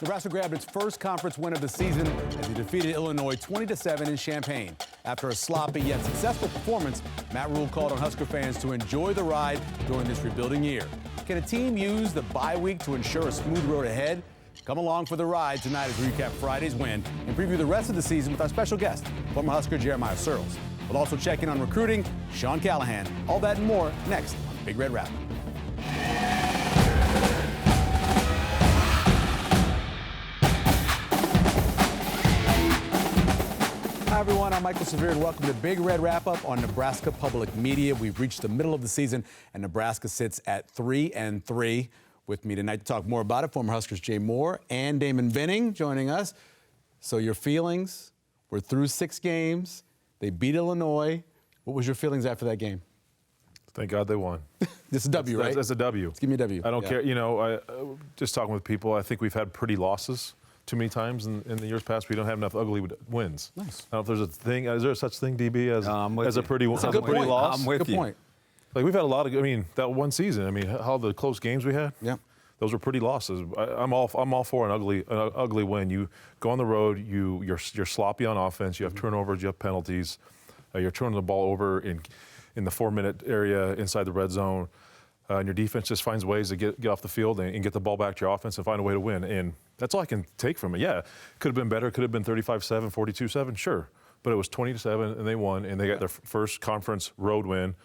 Nebraska grabbed its first conference win of the season as they defeated Illinois 20-7 in Champaign. After a sloppy yet successful performance, Matt Rhule called on Husker fans to enjoy the ride during this rebuilding year. Can a team use the bye week to ensure a smooth road ahead? Come along for the ride tonight as we recap Friday's win and preview the rest of the season with our special guest, former Husker Jeremiah Sirles. We'll also check in on recruiting, Sean Callahan, all that and more next on Big Red Wrap. Hi, everyone. I'm Michael Severe, and welcome to Big Red Wrap-Up on Nebraska Public Media. We've reached the middle of the season, and Nebraska sits at 3-3. With me tonight to talk more about it, former Huskers Jay Moore and Damon Benning joining us. So your feelings, we're through 6 games. They beat Illinois. What was your feelings after that game? Thank God they won. This is a W, right? That's a W. Give me a W. I don't care. You know, just talking with people, I think we've had pretty losses too many times in the years past. We don't have enough ugly wins. Nice. I don't know if there's a thing. Is there such thing, DB, as a pretty That's a good point. loss? I'm with you. Good point. Like, we've had a lot of, I mean, that one season, I mean, how the close games we had, yeah, those were pretty losses. I'm all for an ugly win. You go on the road, you're sloppy on offense, you have turnovers, you have penalties, you're turning the ball over in the 4-minute area inside the red zone, and your defense just finds ways to get off the field and get the ball back to your offense and find a way to win. And that's all I can take from it. Yeah, could have been better, could have been 35-7, 42-7, sure. But it was 20-7, and they won, and they got their first conference road win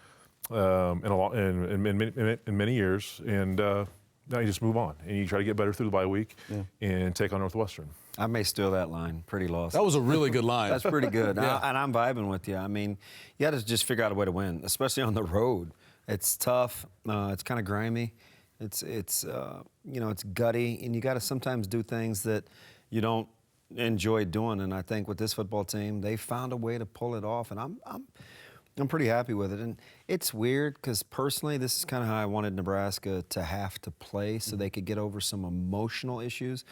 in many years. And now you just move on, and you try to get better through the bye week and take on Northwestern. I may steal that line. Pretty lost. That was a really good line. That's pretty good. Yeah. And I'm vibing with you. I mean, you got to just figure out a way to win, especially on the road. It's tough. It's kind of grimy. It's you know, it's gutty, and you got to sometimes do things that you don't enjoy doing. And I think with this football team, they found a way to pull it off, and I'm pretty happy with it. And it's weird because personally, this is kind of how I wanted Nebraska to have to play so they could get over some emotional issues.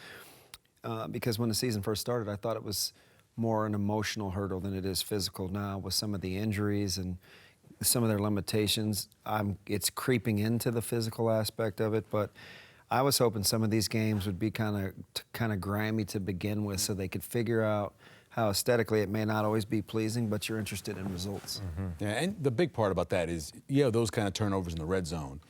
Because when the season first started, I thought it was more an emotional hurdle than it is physical. Now, with some of the injuries and some of their limitations, it's creeping into the physical aspect of it. But I was hoping some of these games would be kind of grimy to begin with, so they could figure out how aesthetically it may not always be pleasing, but you're interested in results. Mm-hmm. Yeah, and the big part about that is you have those kind of turnovers in the red zone.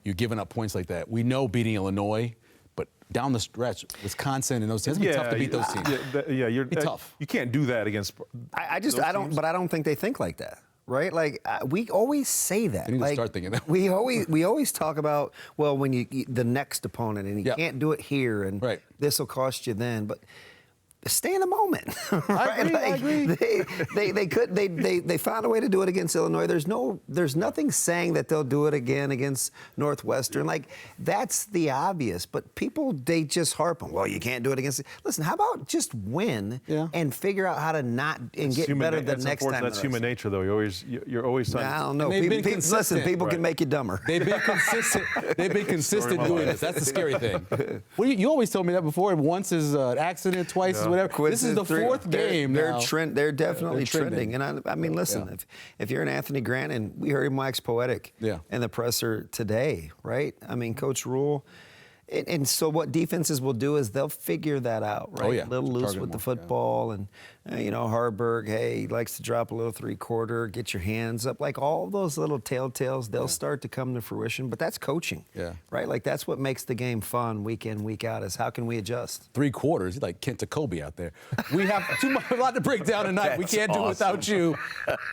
You're giving up points like that. We know beating Illinois, but down the stretch, Wisconsin and those teams, it's tough to beat those teams. You're tough. You can't do that against. I don't think they think like that. Right? Like, we always say that. You need like, to start thinking that. We always talk about, well, when you the next opponent, and you can't do it here, and this will cost you then. But stay in the moment. Right? I agree. They found a way to do it against Illinois. There's nothing saying that they'll do it again against Northwestern. Like, that's the obvious. But people, they just harp on, well, you can't do it against. Listen, how about just win and figure out how to not and get better the next time. That's human nature, though. You're always trying. I don't know. People can make you dumber. They've been consistent. They've been consistent doing this. That's the scary thing. Well, you always told me that before. Once is an accident, twice is whatever. This is the 4th game now. They're definitely trending. And I mean, listen, if you're an Anthony Grant, and we heard him wax poetic in the presser today, right? I mean, Coach Rhule. And so what defenses will do is they'll figure that out, right? Oh, yeah. A little loose with the football. And, you know, Harburg, hey, he likes to drop a little 3-quarter, get your hands up. Like, all those little telltales, they'll start to come to fruition. But that's coaching, right? Like, that's what makes the game fun week in, week out, is how can we adjust? 3 quarters, you're like Kent Jacoby out there. We have a lot to break down tonight. We can't do it without you.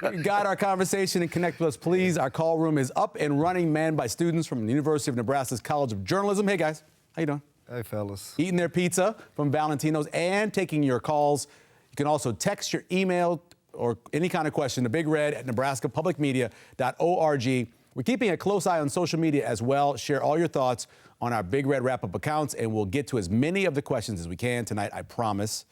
You can guide our conversation and connect with us, please. Our call room is up and running, manned by students from the University of Nebraska's College of Journalism. Hey, guys. How you doing? Hey, fellas. Eating their pizza from Valentino's and taking your calls. You can also text your email or any kind of question to Big Red at nebraskapublicmedia.org. We're keeping a close eye on social media as well. Share all your thoughts on our Big Red Wrap-Up accounts, and we'll get to as many of the questions as we can tonight, I promise.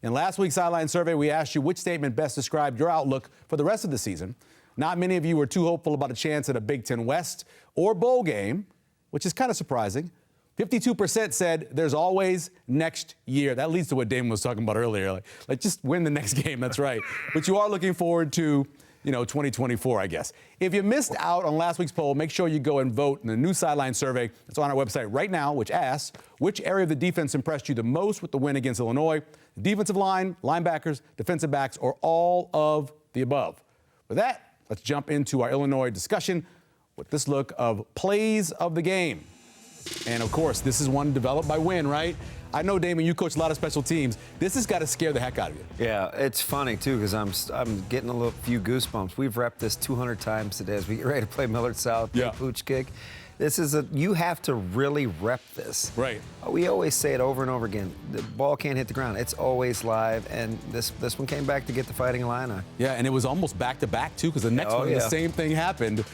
In last week's Sideline Survey, we asked you which statement best described your outlook for the rest of the season. Not many of you were too hopeful about a chance at a Big Ten West or bowl game, which is kind of surprising. 52% said there's always next year. That leads to what Damon was talking about earlier. Like just win the next game. That's right. But you are looking forward to 2024, I guess. If you missed out on last week's poll, make sure you go and vote in the new sideline survey. It's on our website right now, which asks, which area of the defense impressed you the most with the win against Illinois? Defensive line, linebackers, defensive backs, or all of the above? With that, let's jump into our Illinois discussion with this look of plays of the game. And, of course, this is one developed by Win, right? I know, Damon, you coach a lot of special teams. This has got to scare the heck out of you. Yeah, it's funny, too, because I'm getting a few goosebumps. We've repped this 200 times today as we get ready to play Millard South, pooch kick. This is you have to really rep this. Right. We always say it over and over again. The ball can't hit the ground. It's always live, and this one came back to get the Fighting Illini. Yeah, and it was almost back-to-back, too, because the next one, the same thing happened.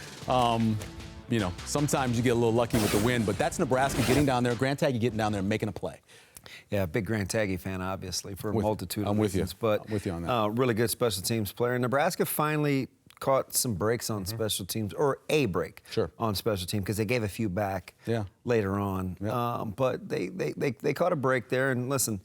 Sometimes you get a little lucky with the win, but that's Nebraska getting down there, Grant Taggy getting down there and making a play. Yeah, big Grant Taggy fan, obviously, for a multitude of reasons. But I'm with you on that. Really good special teams player. Nebraska finally caught some breaks on special teams, or a break on special team, because they gave a few back later on. Yeah. But they caught a break there, and listen,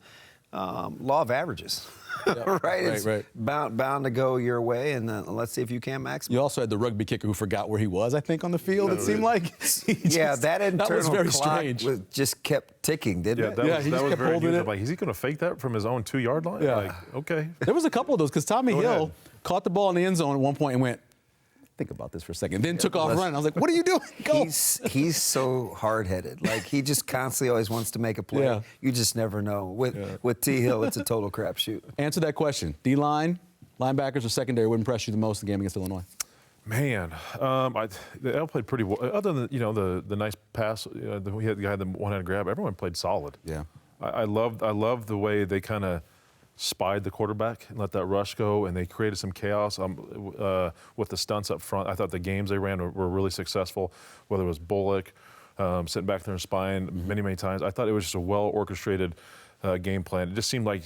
law of averages. Right? It's bound to go your way, and let's see if you can maximize. You also had the rugby kicker who forgot where he was, I think, on the field, it seemed like. That internal was very clock strange. Just kept ticking, didn't it? He just kept holding it. Like, is he going to fake that from his own 2-yard line? Yeah. Like, okay. There was a couple of those, because Tommy Hill caught the ball in the end zone at one point and went, think about this for a second, then took off running. I was like, what are you doing? Go. He's so hard-headed. Like, he just constantly always wants to make a play. Yeah. You just never know. With T. Hill, it's a total crapshoot. Answer that question. D-line, linebackers, or secondary would impress you the most in the game against Illinois? Man, they all played pretty well. Other than the nice pass, we had the guy the one-handed grab. Everyone played solid. Yeah. I loved the way they kind of spied the quarterback and let that rush go, and they created some chaos with the stunts up front. I thought the games they ran were really successful, whether it was Bullock sitting back there and spying many times. I thought it was just a well-orchestrated game plan. It just seemed like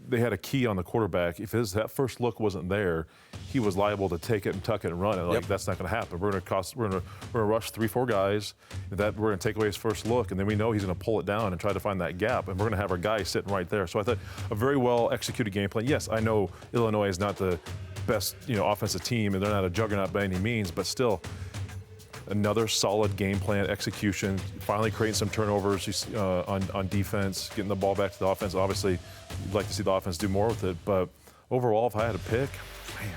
they had a key on the quarterback. If that first look wasn't there, he was liable to take it and tuck it and run it. That's not going to happen. We're going to rush 3-4 guys. We're going to take away his first look, and then we know he's going to pull it down and try to find that gap, and we're going to have our guy sitting right there. So I thought a very well executed game plan. Yes, I know Illinois is not the best offensive team, and they're not a juggernaut by any means, but still. Another solid game plan execution, finally creating some turnovers on defense, getting the ball back to the offense. Obviously, you'd like to see the offense do more with it, but overall, if I had to pick, man,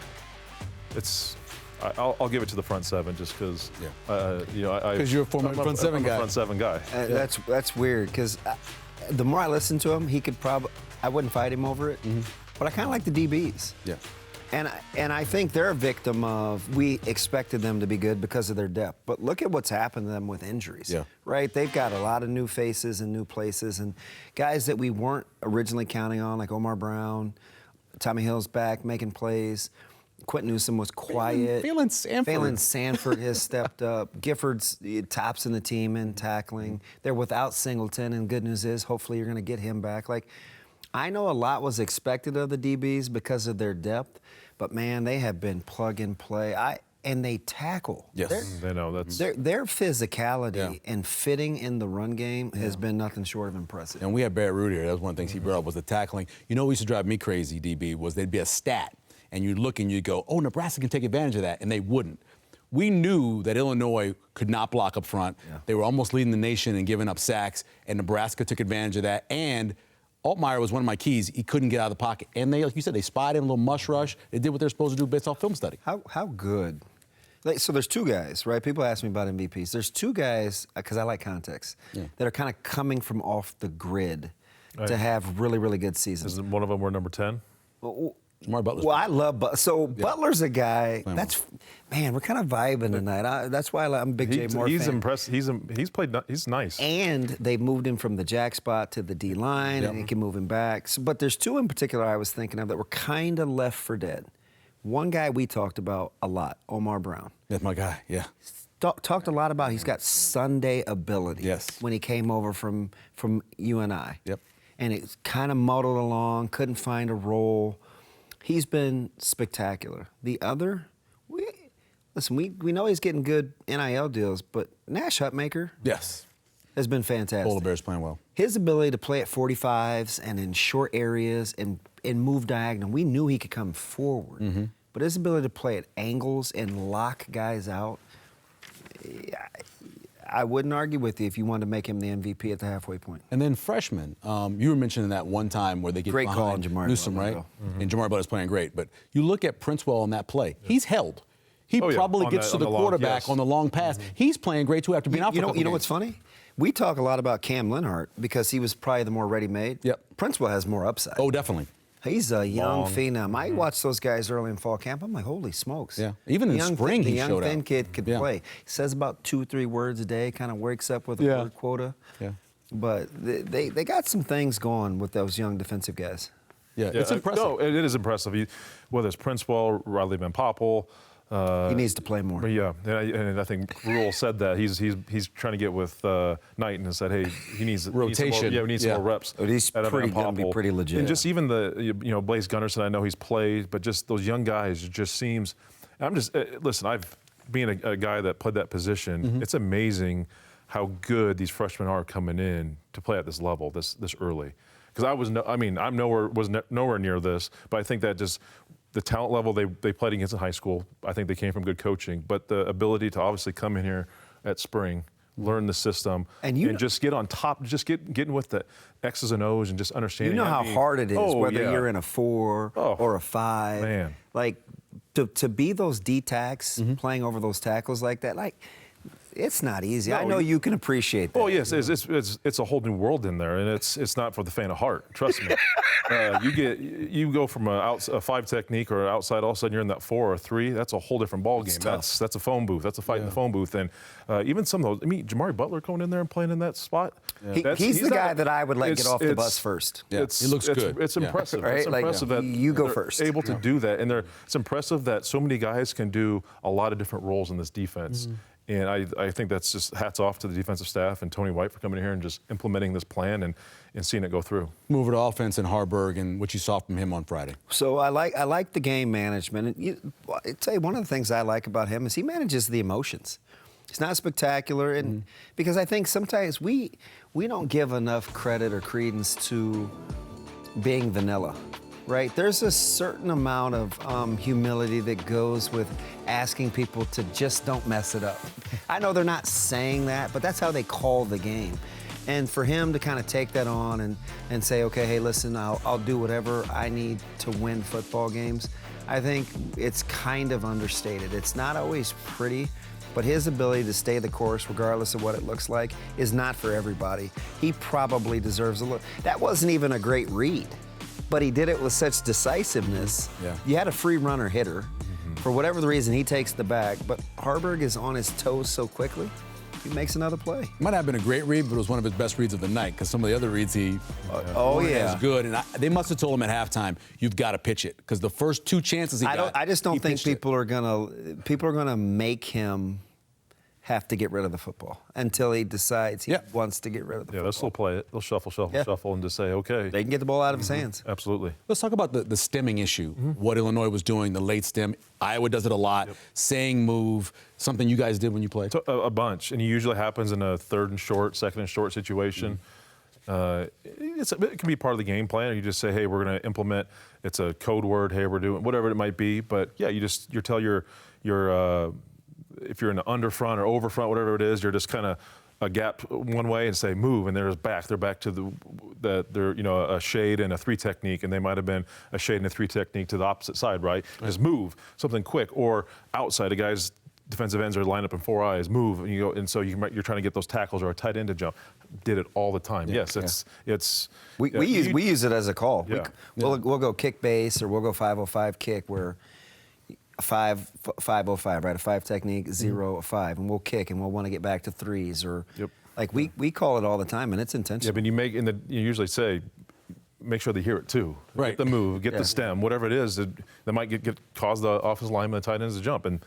I'll give it to the front seven just because, because you're a former front seven guy. Front seven guy. That's weird, because the more I listen to him, he could I wouldn't fight him over it, but I kind of like the DBs. Yeah. And I think they're a victim of, we expected them to be good because of their depth. But look at what's happened to them with injuries. Yeah. Right? They've got a lot of new faces and new places, and guys that we weren't originally counting on, like Omar Brown. Tommy Hill's back making plays. Quentin Newsom was quiet. Phelan Sanford has stepped up. Gifford's tops in the team in tackling. They're without Singleton, and good news is hopefully you're going to get him back. Like, I know a lot was expected of the DBs because of their depth, but man, they have been plug and play. And they tackle. Yes, they know that's their physicality and fitting in the run game has been nothing short of impressive. And we had Barrett Root here. That was one of the things he brought up was the tackling. What used to drive me crazy, DB, was there'd be a stat, and you'd look and you'd go, oh, Nebraska can take advantage of that, and they wouldn't. We knew that Illinois could not block up front. Yeah. They were almost leading the nation and giving up sacks, and Nebraska took advantage of that. And Altmaier was one of my keys. He couldn't get out of the pocket. And they, like you said, they spied him, a little mush rush. They did what they're supposed to do based off film study. How good? So there's two guys, right? People ask me about MVPs. There's two guys, because I like context, that are kind of coming from off the grid to have really, really good seasons. Isn't one of them were number 10? Jamar Butler. Well, I love Butler. Butler's a guy. We're kind of vibing tonight. That's why I'm a big Jay Moore fan. He's impressive. He's played. He's nice. And they've moved him from the jack spot to the D line, and he can move him back. But there's two in particular I was thinking of that were kind of left for dead. One guy we talked about a lot, Omar Brown. That's my guy. Yeah. Talked a lot about he's got Sunday ability. Yes. When he came over from UNI. Yep. And it kind of muddled along, couldn't find a role. He's been spectacular. The other, we know he's getting good NIL deals, but Nash Hutmaker has been fantastic. Polar Bear's playing well. His ability to play at 45s and in short areas and move diagonal, we knew he could come forward. but his ability to play at angles and lock guys out, I wouldn't argue with you if you wanted to make him the MVP at the halfway point. And then freshmen, you were mentioning that one time where they get Great call on behind Jamari Newsome, Butler, right? though. And Jamari Butler's playing great. But you look at Princewell on that play. He's held. He Oh, yeah. probably On gets that- to on the the long- quarterback yes. on the long pass. He's playing great, too, after being out for a couple You know games. what's funny? We talk a lot about Cam Linhart because he was probably the more ready-made. Yep. Princewell has more upside. Oh, definitely. He's a young Long. phenom. I watched those guys early in fall camp. I'm like, holy smokes. Yeah. Even in The spring, the he young showed thin out. kid could Yeah. play. He says about 2-3 words a day, kind of wakes up with a Yeah. word quota. Yeah. But they got some things going with those young defensive guys. Yeah, it's impressive. No, it is impressive. Whether it's Princewell, Riley Van Poppel. He needs to play more. But yeah, and I think Rule said that he's trying to get with Knight and said, hey, he needs Rotation. We need some more reps. But he's out of pretty Van gonna be Poppel. pretty legit. And just even Blaise Gunnerson, I know he's played, but just those young guys, it just seems. I'm just listen. I've been a guy that played that position. It's amazing how good these freshmen are coming in to play at this level this early. Because I'm nowhere near this, but I think that just the talent level they played against in high school, I think they came from good coaching. But the ability to obviously come in here at spring, learn the system, And just get on top, just getting with the X's and O's and just understanding. You know how hard it is, whether yeah. you're in a 4 or a 5. Man. Like, to be those D-tacks, playing over those tackles like that, like, it's not easy. No, I know you can appreciate that. Oh yes, it's a whole new world in there, and it's not for the faint of heart. Trust me. You go from a 5 technique or outside, all of a sudden you're in that 4 or 3. That's a whole different ball game. tough. That's a phone booth. That's a fight in the phone booth, and even some of those. I mean, Jamari Butler going in there and playing in that spot. He's the guy that I would let get off the it's- bus first. Yeah, he looks good. It's Yeah. impressive. Right? It's Like, impressive that you go they're first. able to do that, and it's impressive that so many guys can do a lot of different roles in this defense. And I think that's just hats off to the defensive staff and Tony White for coming in here and just implementing this plan and seeing it go through. Move it to offense and Harburg and what you saw from him on Friday. So I like the game management. And I tell you, one of the things I like about him is he manages the emotions. He's not spectacular, and because I think sometimes we don't give enough credit or credence to being vanilla, right? There's a certain amount of humility that goes with asking people to just don't mess it up. I know they're not saying that, but that's how they call the game. And for him to kind of take that on and say, okay, hey, listen, I'll do whatever I need to win football games, I think it's kind of understated. It's not always pretty, but his ability to stay the course, regardless of what it looks like, is not for everybody. He probably deserves a look. That wasn't even a great read, but he did it with such decisiveness. Yeah. You had a free runner hitter. For whatever the reason, he takes the bag, but Harburg is on his toes so quickly, he makes another play. Might not have been a great read, but it was one of his best reads of the night because some of the other reads he weren't yeah. as good. And they must have told him at halftime, you've got to pitch it because the first 2 chances he got, I just don't he think pitched it. people are gonna make him have to get rid of the football until he decides he wants to get rid of the Yeah, football. they'll still play it. They'll shuffle, and just say, okay. They can get the ball out of his hands. Absolutely. Let's talk about the stemming issue, what Illinois was doing, the late stem. Iowa does it a lot, saying move, something you guys did when you played. A bunch, and it usually happens in a 3rd and short, 2nd and short situation. It can be part of the game plan. Or you just say, hey, we're going to implement. It's a code word. Hey, we're doing whatever it might be. But yeah, you tell your if you're in the under front or over front, whatever it is, you're just kind of a gap one way and say move, and they're back to they're a shade and a 3 technique, and they might have been a shade and a 3 technique to the opposite side, right? Just move something quick, or outside, a guy's defensive ends are lined up in 4 eyes, move, and you go, and so you're trying to get those tackles or a tight end to jump. Did it all the time. Yes, it's We use it as a call. Yeah. We'll go kick base or we'll go 505 kick where 505, right? A 5 technique, 0, a 5, and we'll kick and we'll want to get back to 3s or like we call it all the time and it's intentional. Yeah, but you usually say make sure they hear it too. Right. Get the move, get the stem, whatever it is that might cause the offensive lineman, the tight ends to jump. And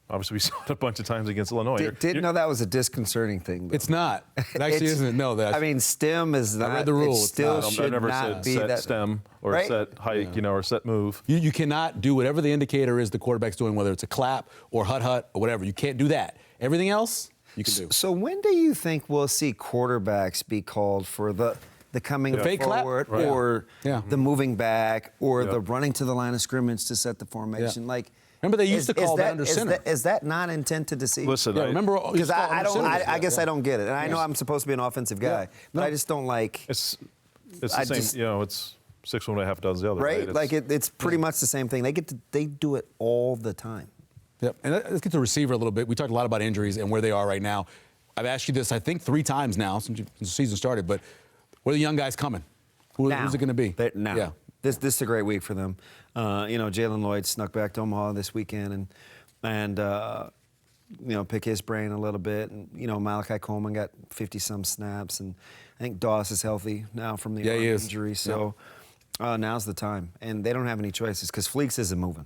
obviously we saw it a bunch of times against Illinois. Didn't know that was a disconcerting thing. Though. It's not. It actually isn't. No, that. I mean, stem is not. I read the rule. It It's still not. should I never not said be set that stem or right? set hike, or set move. You cannot do whatever the indicator is the quarterback's doing, whether it's a clap or hut or whatever. You can't do that. Everything else, you can do. So when do you think we'll see quarterbacks be called for the the coming fake clap? forward Right. or Yeah. the moving back or Yeah. the running to the line of scrimmage to set the formation. Yeah. Like, Remember they used to call that under is center. Is that not intent to deceive? Listen, Yeah, remember? Because I guess I don't get it. And I know I'm supposed to be an offensive guy, Yeah. but No. I just don't like, it's the I same. just- It's 6 1 1/2 dozen the other. right? It's, Like it's pretty much the same thing. They do it all the time. Yep. And let's get to the receiver a little bit. We talked a lot about injuries and where they are right now. I've asked you this, I think, 3 times now since the season started, but where are the young guys coming? Who's it going to be? Now. Yeah. This is a great week for them. Jalen Lloyd snuck back to Omaha this weekend and pick his brain a little bit. And, Malachi Coleman got 50-some snaps. And I think Doss is healthy now from the arm injury. So now's the time. And they don't have any choices because Fleeks isn't moving.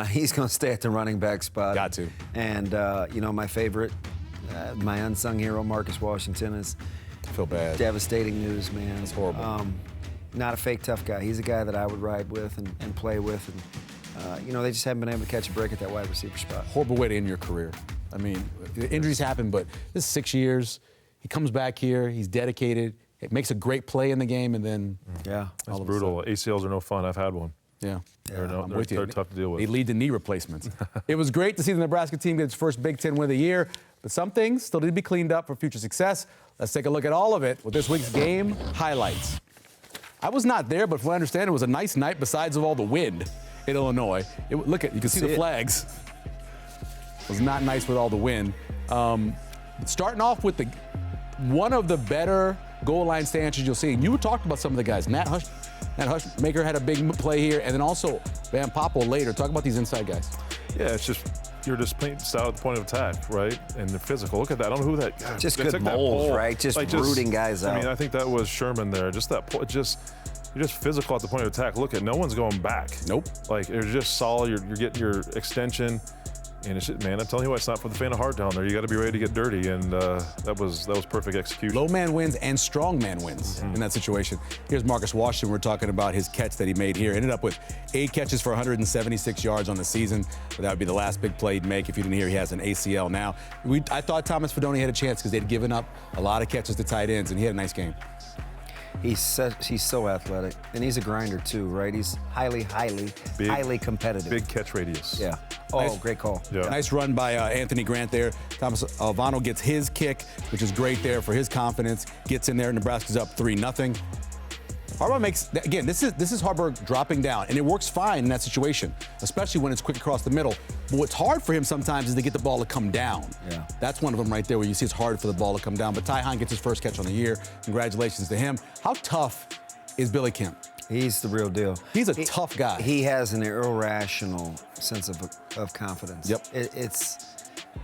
He's going to stay at the running back spot. Got to. And, my favorite, my unsung hero, Marcus Washington, is I feel bad. devastating news, man. It's horrible. Not a fake tough guy. He's a guy that I would ride with and play with. And, they just haven't been able to catch a break at that wide receiver spot. Horrible way to end your career. I mean, injuries happen, but this is 6 years. He comes back here. He's dedicated. It makes a great play in the game, and then Yeah. It's brutal. ACLs are no fun. I've had one. yeah. I'm with you. They're tough to deal with. They lead to knee replacements. It was great to see the Nebraska team get its first Big Ten win of the year, but some things still need to be cleaned up for future success. Let's take a look at all of it with this week's game highlights. I was not there, but from what I understand, it was a nice night besides of all the wind in Illinois. You can see the it. flags. It was not nice with all the wind. Starting off with one of the better goal line stanches you'll see. And you talked about some of the guys. Nat Hushmaker had a big play here, and then also Van Poppel later. Talk about these inside guys. Yeah, it's just you're just playing style at the point of attack, right? And they're physical. Look at that. I don't know who that. God, Just they good took that moles, pole. right? Just rooting guys I out. mean, I think that was Sherman there. Just that. You're just physical at the point of attack. Look at no one's going back. Nope. Like you're just solid. You're getting your extension. And it's, man, I'm telling you what, it's not for the faint of heart down there. You got to be ready to get dirty, and that was perfect execution. Low man wins and strong man wins in that situation. Here's Marcus Washington. We're talking about his catch that he made here. Ended up with 8 catches for 176 yards on the season. But that would be the last big play he'd make. If you didn't hear, he has an ACL now. I thought Thomas Fidone had a chance because they'd given up a lot of catches to tight ends, and he had a nice game. He's so athletic, and he's a grinder too, right? He's highly competitive. Big catch radius. Yeah. Oh, Nice. great call. Yeah. Nice run by Anthony Grant there. Thomas Alvano gets his kick, which is great there for his confidence. Gets in there. Nebraska's up 3-0. Harbaugh makes, again, this is Harbaugh dropping down, and it works fine in that situation, especially when it's quick across the middle. But what's hard for him sometimes is to get the ball to come down. Yeah. That's one of them right there where you see it's hard for the ball to come down. But Ty Hine gets his first catch on the year. Congratulations to him. How tough is Billy Kemp? He's the real deal. He's a tough guy. He has an irrational sense of confidence. Yep. It's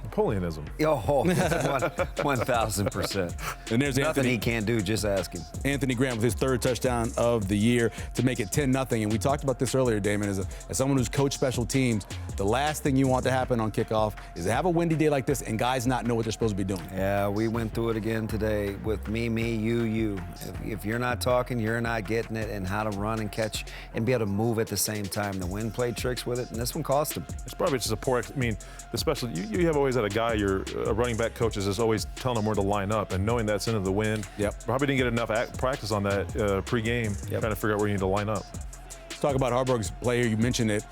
Napoleonism. 1,000%. And there's Nothing Anthony. he can't do, just ask him. Anthony Grant with his 3rd touchdown of the year to make it 10-0. And we talked about this earlier, Damon, as someone who's coached special teams, the last thing you want to happen on kickoff is to have a windy day like this and guys not know what they're supposed to be doing. Yeah, we went through it again today with me, you. If you're not talking, you're not getting it, and how to run and catch and be able to move at the same time. The wind played tricks with it, and this one cost him. It's probably just a poor. I mean, especially you have always had a guy. Your running back coaches is always telling them where to line up, and knowing that's into the wind. Yep. Probably didn't get enough practice on that pre-game, trying to figure out where you need to line up. Let's talk about Harbaugh's play here. You mentioned it.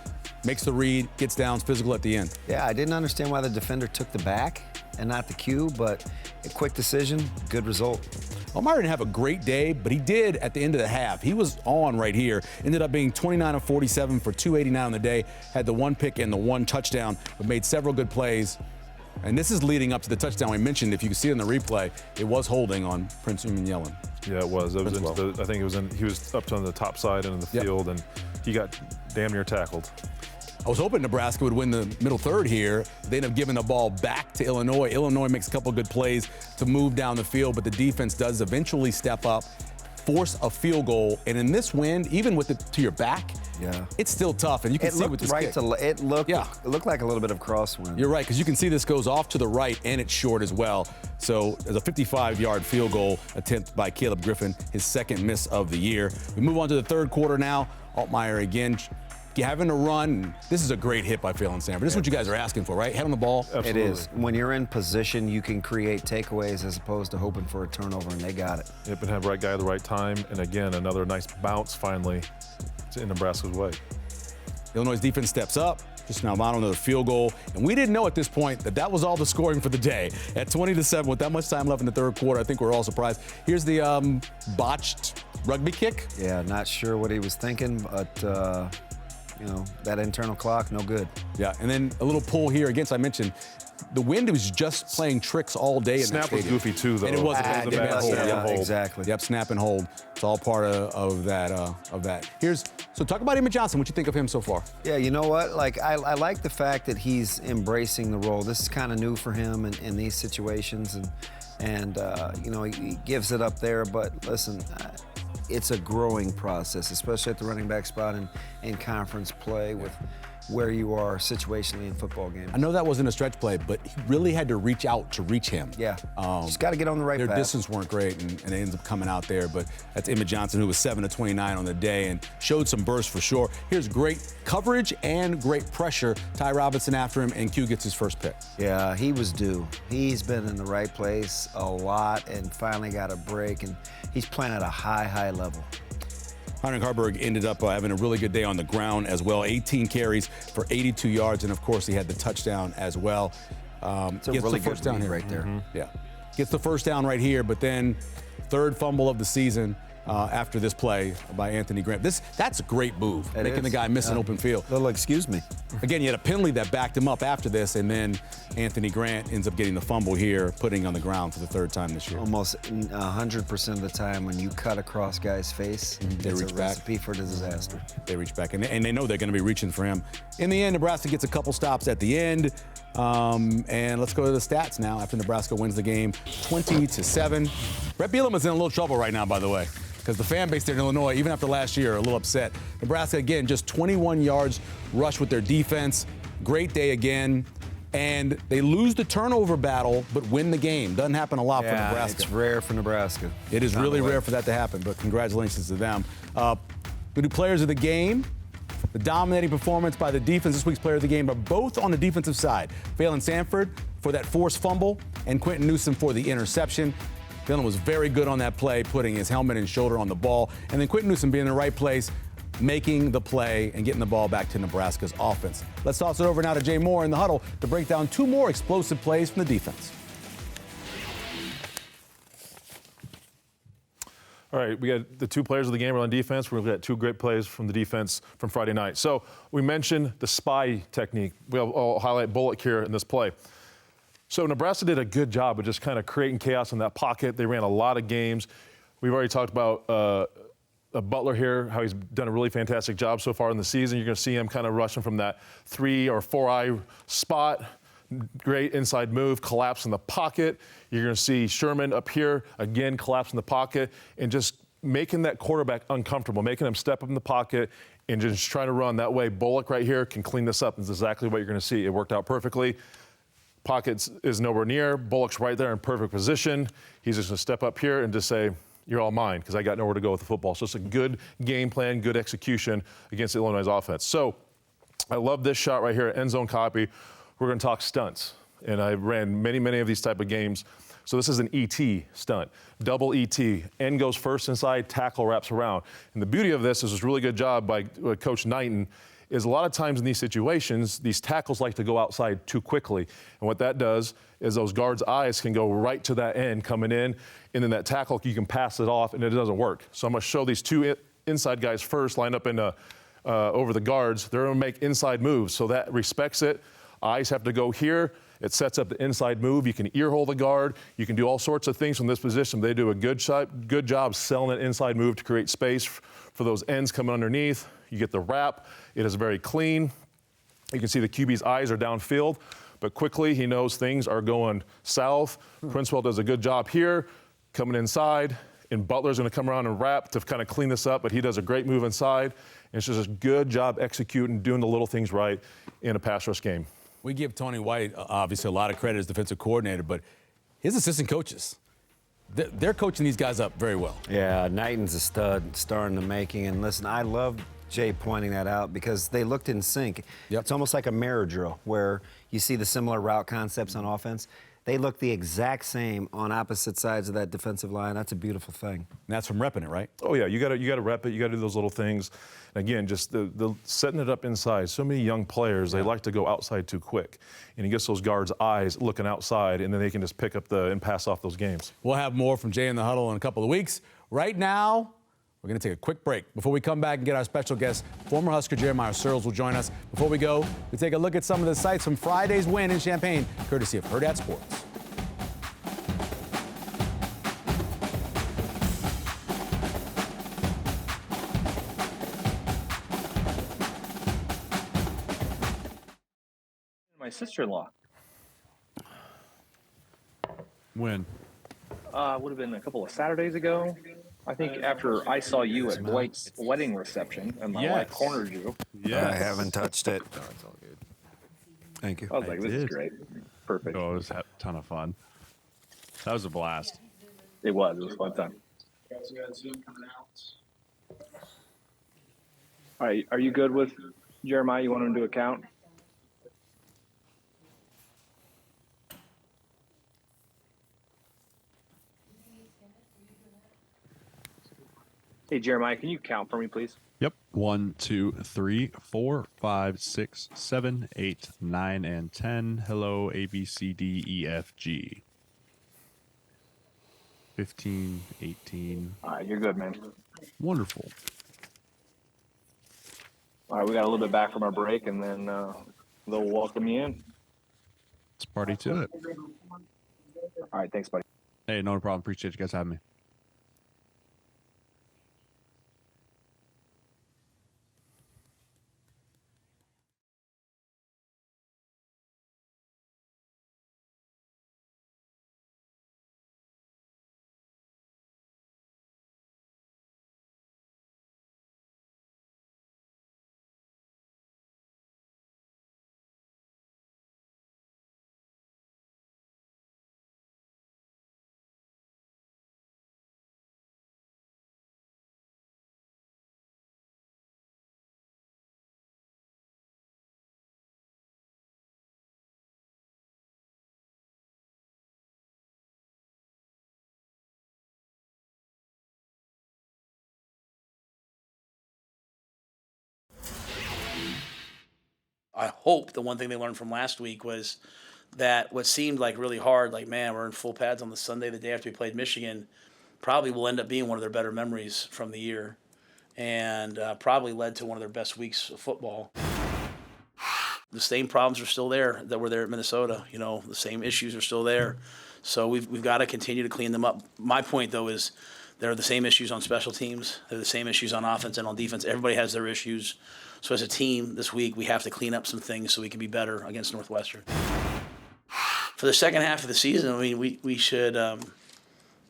Makes the read, gets down, physical at the end. Yeah, I didn't understand why the defender took the back and not the cue, but a quick decision, good result. Elmire didn't have a great day, but he did at the end of the half. He was on right here. Ended up being 29 of 47 for 289 on the day. Had the 1 pick and the 1 touchdown, but made several good plays. And this is leading up to the touchdown we mentioned. If you can see it in the replay, it was holding on Prince Umanyalan. Yeah, it was. It was As into the, I think it was in. He was up on the top side and in the field, and he got damn near tackled. I was hoping Nebraska would win the middle third here. They end up giving the ball back to Illinois. Illinois makes a couple good plays to move down the field, but the defense does eventually step up, force a field goal. And in this wind, even with it to your back, it's still tough. And you can see with this kick. It looked like a little bit of crosswind. You're right, because you can see this goes off to the right and it's short as well. So there's a 55-yard field goal attempt by Caleb Griffin, his 2nd miss of the year. We move on to the 3rd quarter now. Altmaier again having to run. This is a great hit by Phelan Sanford. This is what you guys are asking for, right? Head on the ball. Absolutely. It is. When you're in position, you can create takeaways as opposed to hoping for a turnover, and they got it. Yep, and have the right guy at the right time. And again, another nice bounce finally in Nebraska's way. Illinois' defense steps up. Just now on another field goal. And we didn't know at this point that was all the scoring for the day. At 20-7, with that much time left in the third quarter, I think we're all surprised. Here's the botched rugby kick. Yeah, not sure what he was thinking, but, that internal clock, no good. Yeah, and then a little pull here. Again, so I mentioned the wind was just playing tricks all day. Snap was goofy too, though. And it wasn't. It was a bad hold. Yeah, Hold. exactly. Yep, snap and hold. It's all part of that. So talk about Emmett Johnson. What you think of him so far? Yeah, you know what? Like I like the fact that he's embracing the role. This is kind of new for him in these situations, and he gives it up there. But listen, it's a growing process, especially at the running back spot in conference play with where you are situationally in football games. I know that wasn't a stretch play, but he really had to reach out to reach him. Yeah, just got to get on the right Their path. distance weren't great, and it ends up coming out there. But that's Emmett Johnson, who was 7 of 29 on the day and showed some burst for sure. Here's great coverage and great pressure. Ty Robinson after him, and Q gets his first pick. Yeah, he was due. He's been in the right place a lot and finally got a break, and he's playing at a high level. Heinrich Harburg ended up having a really good day on the ground as well. 18 carries for 82 yards, and of course he had the touchdown as well. It's a gets really the first good down read here. right there. Yeah, gets the first down right here, but then third fumble of the season after this play by Anthony Grant. That's a great move, making the guy miss an open field. Little excuse me. Again, you had a penalty that backed him up after this, and then Anthony Grant ends up getting the fumble here, putting on the ground for the third time this year. Almost 100% of the time when you cut across guy's face, They it's reach a back. recipe for disaster. They reach back, and they know they're going to be reaching for him. In the end, Nebraska gets a couple stops at the end. And let's go to the stats now after Nebraska wins the game 20-7. Brett Bielema is in a little trouble right now, by the way, because the fan base there in Illinois, even after last year, are a little upset. Nebraska, again, just 21 yards rush with their defense. Great day again. And they lose the turnover battle, but win the game. Doesn't happen a lot for Nebraska. It's rare for Nebraska. It is really rare for that to happen, but congratulations to them. We do players of the game. The dominating performance by the defense, this week's player of the game, are both on the defensive side. Phelan Sanford for that forced fumble and Quentin Newsom for the interception. Phelan was very good on that play, putting his helmet and shoulder on the ball. And then Quentin Newsom being in the right place, making the play and getting the ball back to Nebraska's offense. Let's toss it over now to Jay Moore in the huddle to break down two more explosive plays from the defense. All right, we got the two players of the game are on defense. We've got two great plays from the defense from Friday night. So we mentioned the spy technique. I'll highlight Bullock here in this play. So Nebraska did a good job of just kind of creating chaos in that pocket. They ran a lot of games. We've already talked about Butler here, how he's done a really fantastic job so far in the season. You're going to see him kind of rushing from that 3 or 4 eye spot. Great inside move, collapse in the pocket. You're going to see Sherman up here, again, collapse in the pocket, and just making that quarterback uncomfortable, making him step up in the pocket and just trying to run. That way, Bullock right here can clean this up. That's exactly what you're going to see. It worked out perfectly. Pocket is nowhere near. Bullock's right there in perfect position. He's just going to step up here and just say, you're all mine, because I got nowhere to go with the football. So it's a good game plan, good execution against Illinois' offense. So I love this shot right here, end zone copy. We're going to talk stunts, and I ran many of these type of games. So this is an ET stunt, double ET. End goes first inside, tackle wraps around. And the beauty of this is this really good job by Coach Knighton is a lot of times in these situations, these tackles like to go outside too quickly. And what that does is those guards' eyes can go right to that end coming in, and then that tackle, you can pass it off, and it doesn't work. So I'm going to show these two inside guys first, lined up in over the guards. They're going to make inside moves, so that respects it. Eyes have to go here. It sets up the inside move. You can ear hold the guard. You can do all sorts of things from this position. They do a good job selling an inside move to create space for those ends coming underneath. You get the wrap. It is very clean. You can see the QB's eyes are downfield, but quickly he knows things are going south. Princewell does a good job here, coming inside, and Butler's going to come around and wrap to kind of clean this up, but he does a great move inside. And it's just a good job executing, doing the little things right in a pass rush game. We give Tony White, obviously, a lot of credit as defensive coordinator, but his assistant coaches, they're coaching these guys up very well. Yeah, Knighton's a star in the making. And listen, I love Jay pointing that out because they looked in sync. Yep. It's almost like a mirror drill where you see the similar route concepts on offense. They look the exact same on opposite sides of that defensive line. That's a beautiful thing. And that's from repping it, right? Oh yeah, you got to rep it. You got to do those little things. And again, just the setting it up inside. So many young players, they like to go outside too quick, and he gets those guards' eyes looking outside, and then they can just pick up and pass off those games. We'll have more from Jay in the Huddle in a couple of weeks. Right now, we're going to take a quick break. Before we come back and get our special guest, former Husker Jeremiah Searles will join us. Before we go, we take a look at some of the sights from Friday's win in Champaign, courtesy of Hurrdat Sports. My sister-in-law. When? Would have been a couple of Saturdays ago. I think after I saw you at Blake's wedding reception and my wife cornered you. I haven't touched it. No, it's all good. Thank you. I was like, this is great. Perfect. Oh, it was a ton of fun. That was a blast. It was. It was a fun time. All right. Are you good with Jeremiah? You want him to account? Hey, Jeremiah, can you count for me, please? Yep. 1, 2, 3, 4, 5, 6, 7, 8, 9, and 10. Hello, A, B, C, D, E, F, G. 15, 18. All right, you're good, man. Wonderful. All right, we got a little bit back from our break, and then they'll welcome you in. Let's party to it. All right, thanks, buddy. Hey, no problem. Appreciate you guys having me. I hope the one thing they learned from last week was that what seemed like really hard, like, man, we're in full pads on the Sunday, the day after we played Michigan, probably will end up being one of their better memories from the year and probably led to one of their best weeks of football. The same problems are still there that were there at Minnesota. You know, the same issues are still there. So we've got to continue to clean them up. My point, though, is there are the same issues on special teams. They're the same issues on offense and on defense. Everybody has their issues. So as a team this week, we have to clean up some things so we can be better against Northwestern. For the second half of the season, I mean, we should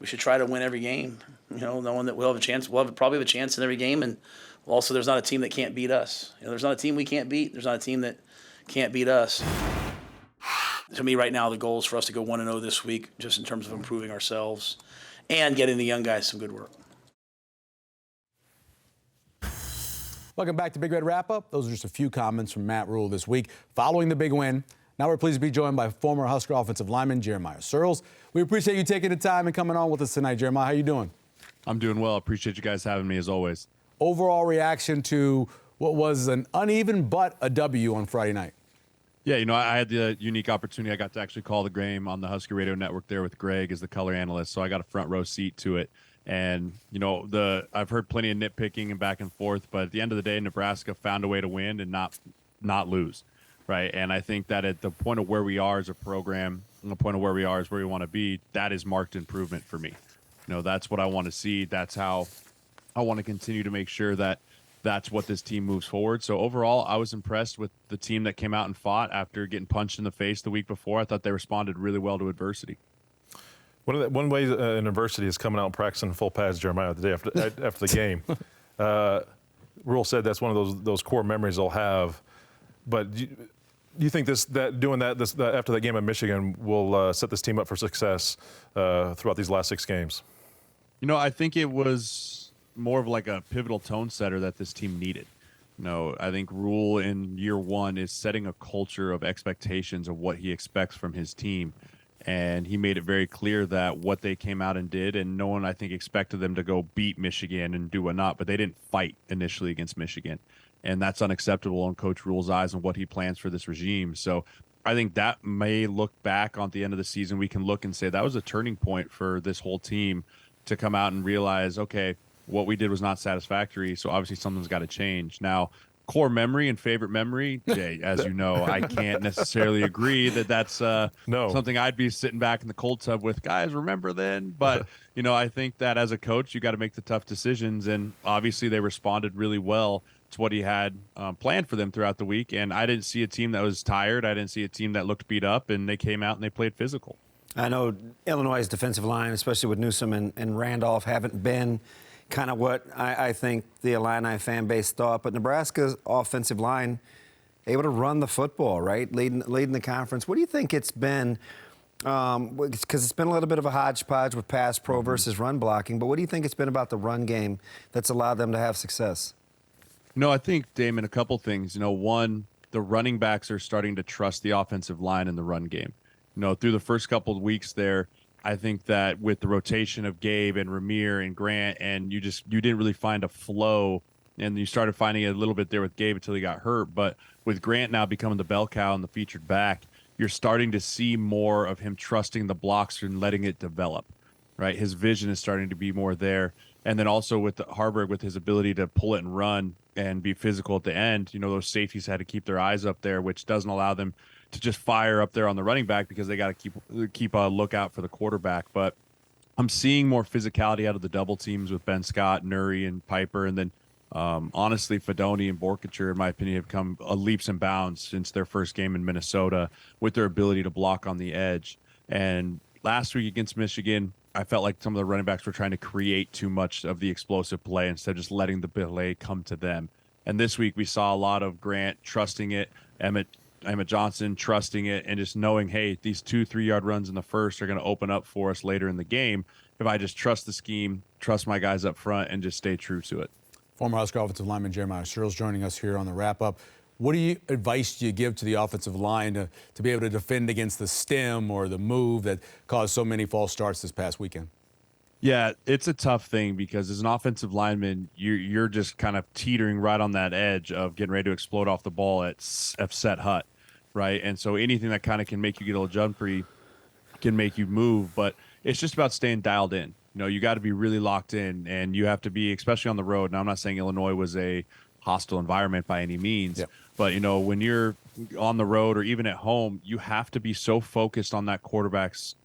try to win every game. You know, knowing that we'll have a chance. Probably have a chance in every game, and also there's not a team that can't beat us. You know, there's not a team we can't beat. There's not a team that can't beat us. To me, right now, the goal is for us to go 1-0 this week, just in terms of improving ourselves and getting the young guys some good work. Welcome back to Big Red Wrap-Up. Those are just a few comments from Matt Rhule this week following the big win. Now we're pleased to be joined by former Husker offensive lineman Jeremiah Searles. We appreciate you taking the time and coming on with us tonight, Jeremiah. How you doing? I'm doing well. Appreciate you guys having me as always. Overall reaction to what was an uneven but a W on Friday night. Yeah, you know, I had the unique opportunity. I got to actually call the game on the Husky Radio Network there with Greg as the color analyst, so I got a front row seat to it. And, you know, I've heard plenty of nitpicking and back and forth, but at the end of the day, Nebraska found a way to win and not lose, right? And I think that at the point of where we are as a program, and the point of where we are is where we want to be, that is marked improvement for me. You know, that's what I want to see. That's how I want to continue to make sure that that's what this team moves forward. So overall, I was impressed with the team that came out and fought after getting punched in the face the week before. I thought they responded really well to adversity. One way in adversity is coming out and practicing full pads, Jeremiah, the day after the game. Rhule said that's one of those core memories they'll have. But do you think doing that after the game at Michigan will set this team up for success throughout these last 6 games? You know, I think it was more of like a pivotal tone setter that this team needed, No, I think Rule in year one is setting a culture of expectations of what he expects from his team. And he made it very clear that what they came out and did, and no one, I think, expected them to go beat Michigan and do whatnot, but they didn't fight initially against Michigan. And that's unacceptable in Coach Rule's eyes and what he plans for this regime. So I think that may look back on the end of the season. We can look and say that was a turning point for this whole team to come out and realize, okay, what we did was not satisfactory. So obviously something's got to change. Now, core memory and favorite memory, Jay, as you know, I can't necessarily agree that that's No. something I'd be sitting back in the cold tub with. Guys, remember then? But, you know, I think that as a coach, you got to make the tough decisions. And obviously they responded really well to what he had planned for them throughout the week. And I didn't see a team that was tired. I didn't see a team that looked beat up, and they came out and they played physical. I know Illinois' defensive line, especially with Newsome and Randolph, haven't been kind of what I think the Illini fan base thought. But Nebraska's offensive line able to run the football, right? Leading the conference. What do you think it's been? Because it's been a little bit of a hodgepodge with pass pro versus run blocking. But what do you think it's been about the run game that's allowed them to have success? No, I think, Damon, a couple things. You know, one, the running backs are starting to trust the offensive line in the run game. You know, through the first couple of weeks there, I think that with the rotation of Gabe and Ramir and Grant, and you didn't really find a flow, and you started finding it a little bit there with Gabe until he got hurt. But with Grant now becoming the bell cow and the featured back, you're starting to see more of him trusting the blocks and letting it develop, right? His vision is starting to be more there. And then also with Harburg, with his ability to pull it and run and be physical at the end, you know, those safeties had to keep their eyes up there, which doesn't allow them to just fire up there on the running back because they got to keep a lookout for the quarterback. But I'm seeing more physicality out of the double teams with Ben Scott, Nuri, and Piper. And then honestly, Fedoni and Borkature, in my opinion, have come leaps and bounds since their first game in Minnesota with their ability to block on the edge. And last week against Michigan, I felt like some of the running backs were trying to create too much of the explosive play instead of just letting the play come to them. And this week we saw a lot of Grant trusting it, Emmett Johnson trusting it, and just knowing, hey, these 2-3 yard runs in the first are going to open up for us later in the game. If I just trust the scheme, trust my guys up front, and just stay true to it. Former Husker offensive lineman Jeremiah Searles joining us here on the wrap-up. What advice do you give to the offensive line to be able to defend against the stem or the move that caused so many false starts this past weekend? Yeah, it's a tough thing because as an offensive lineman, you're just kind of teetering right on that edge of getting ready to explode off the ball at set hut, right? And so anything that kind of can make you get a little jumpy can make you move, but it's just about staying dialed in. You know, you got to be really locked in, and you have to be, especially on the road. Now, I'm not saying Illinois was a hostile environment by any means, but, you know, when you're on the road or even at home, you have to be so focused on that quarterback's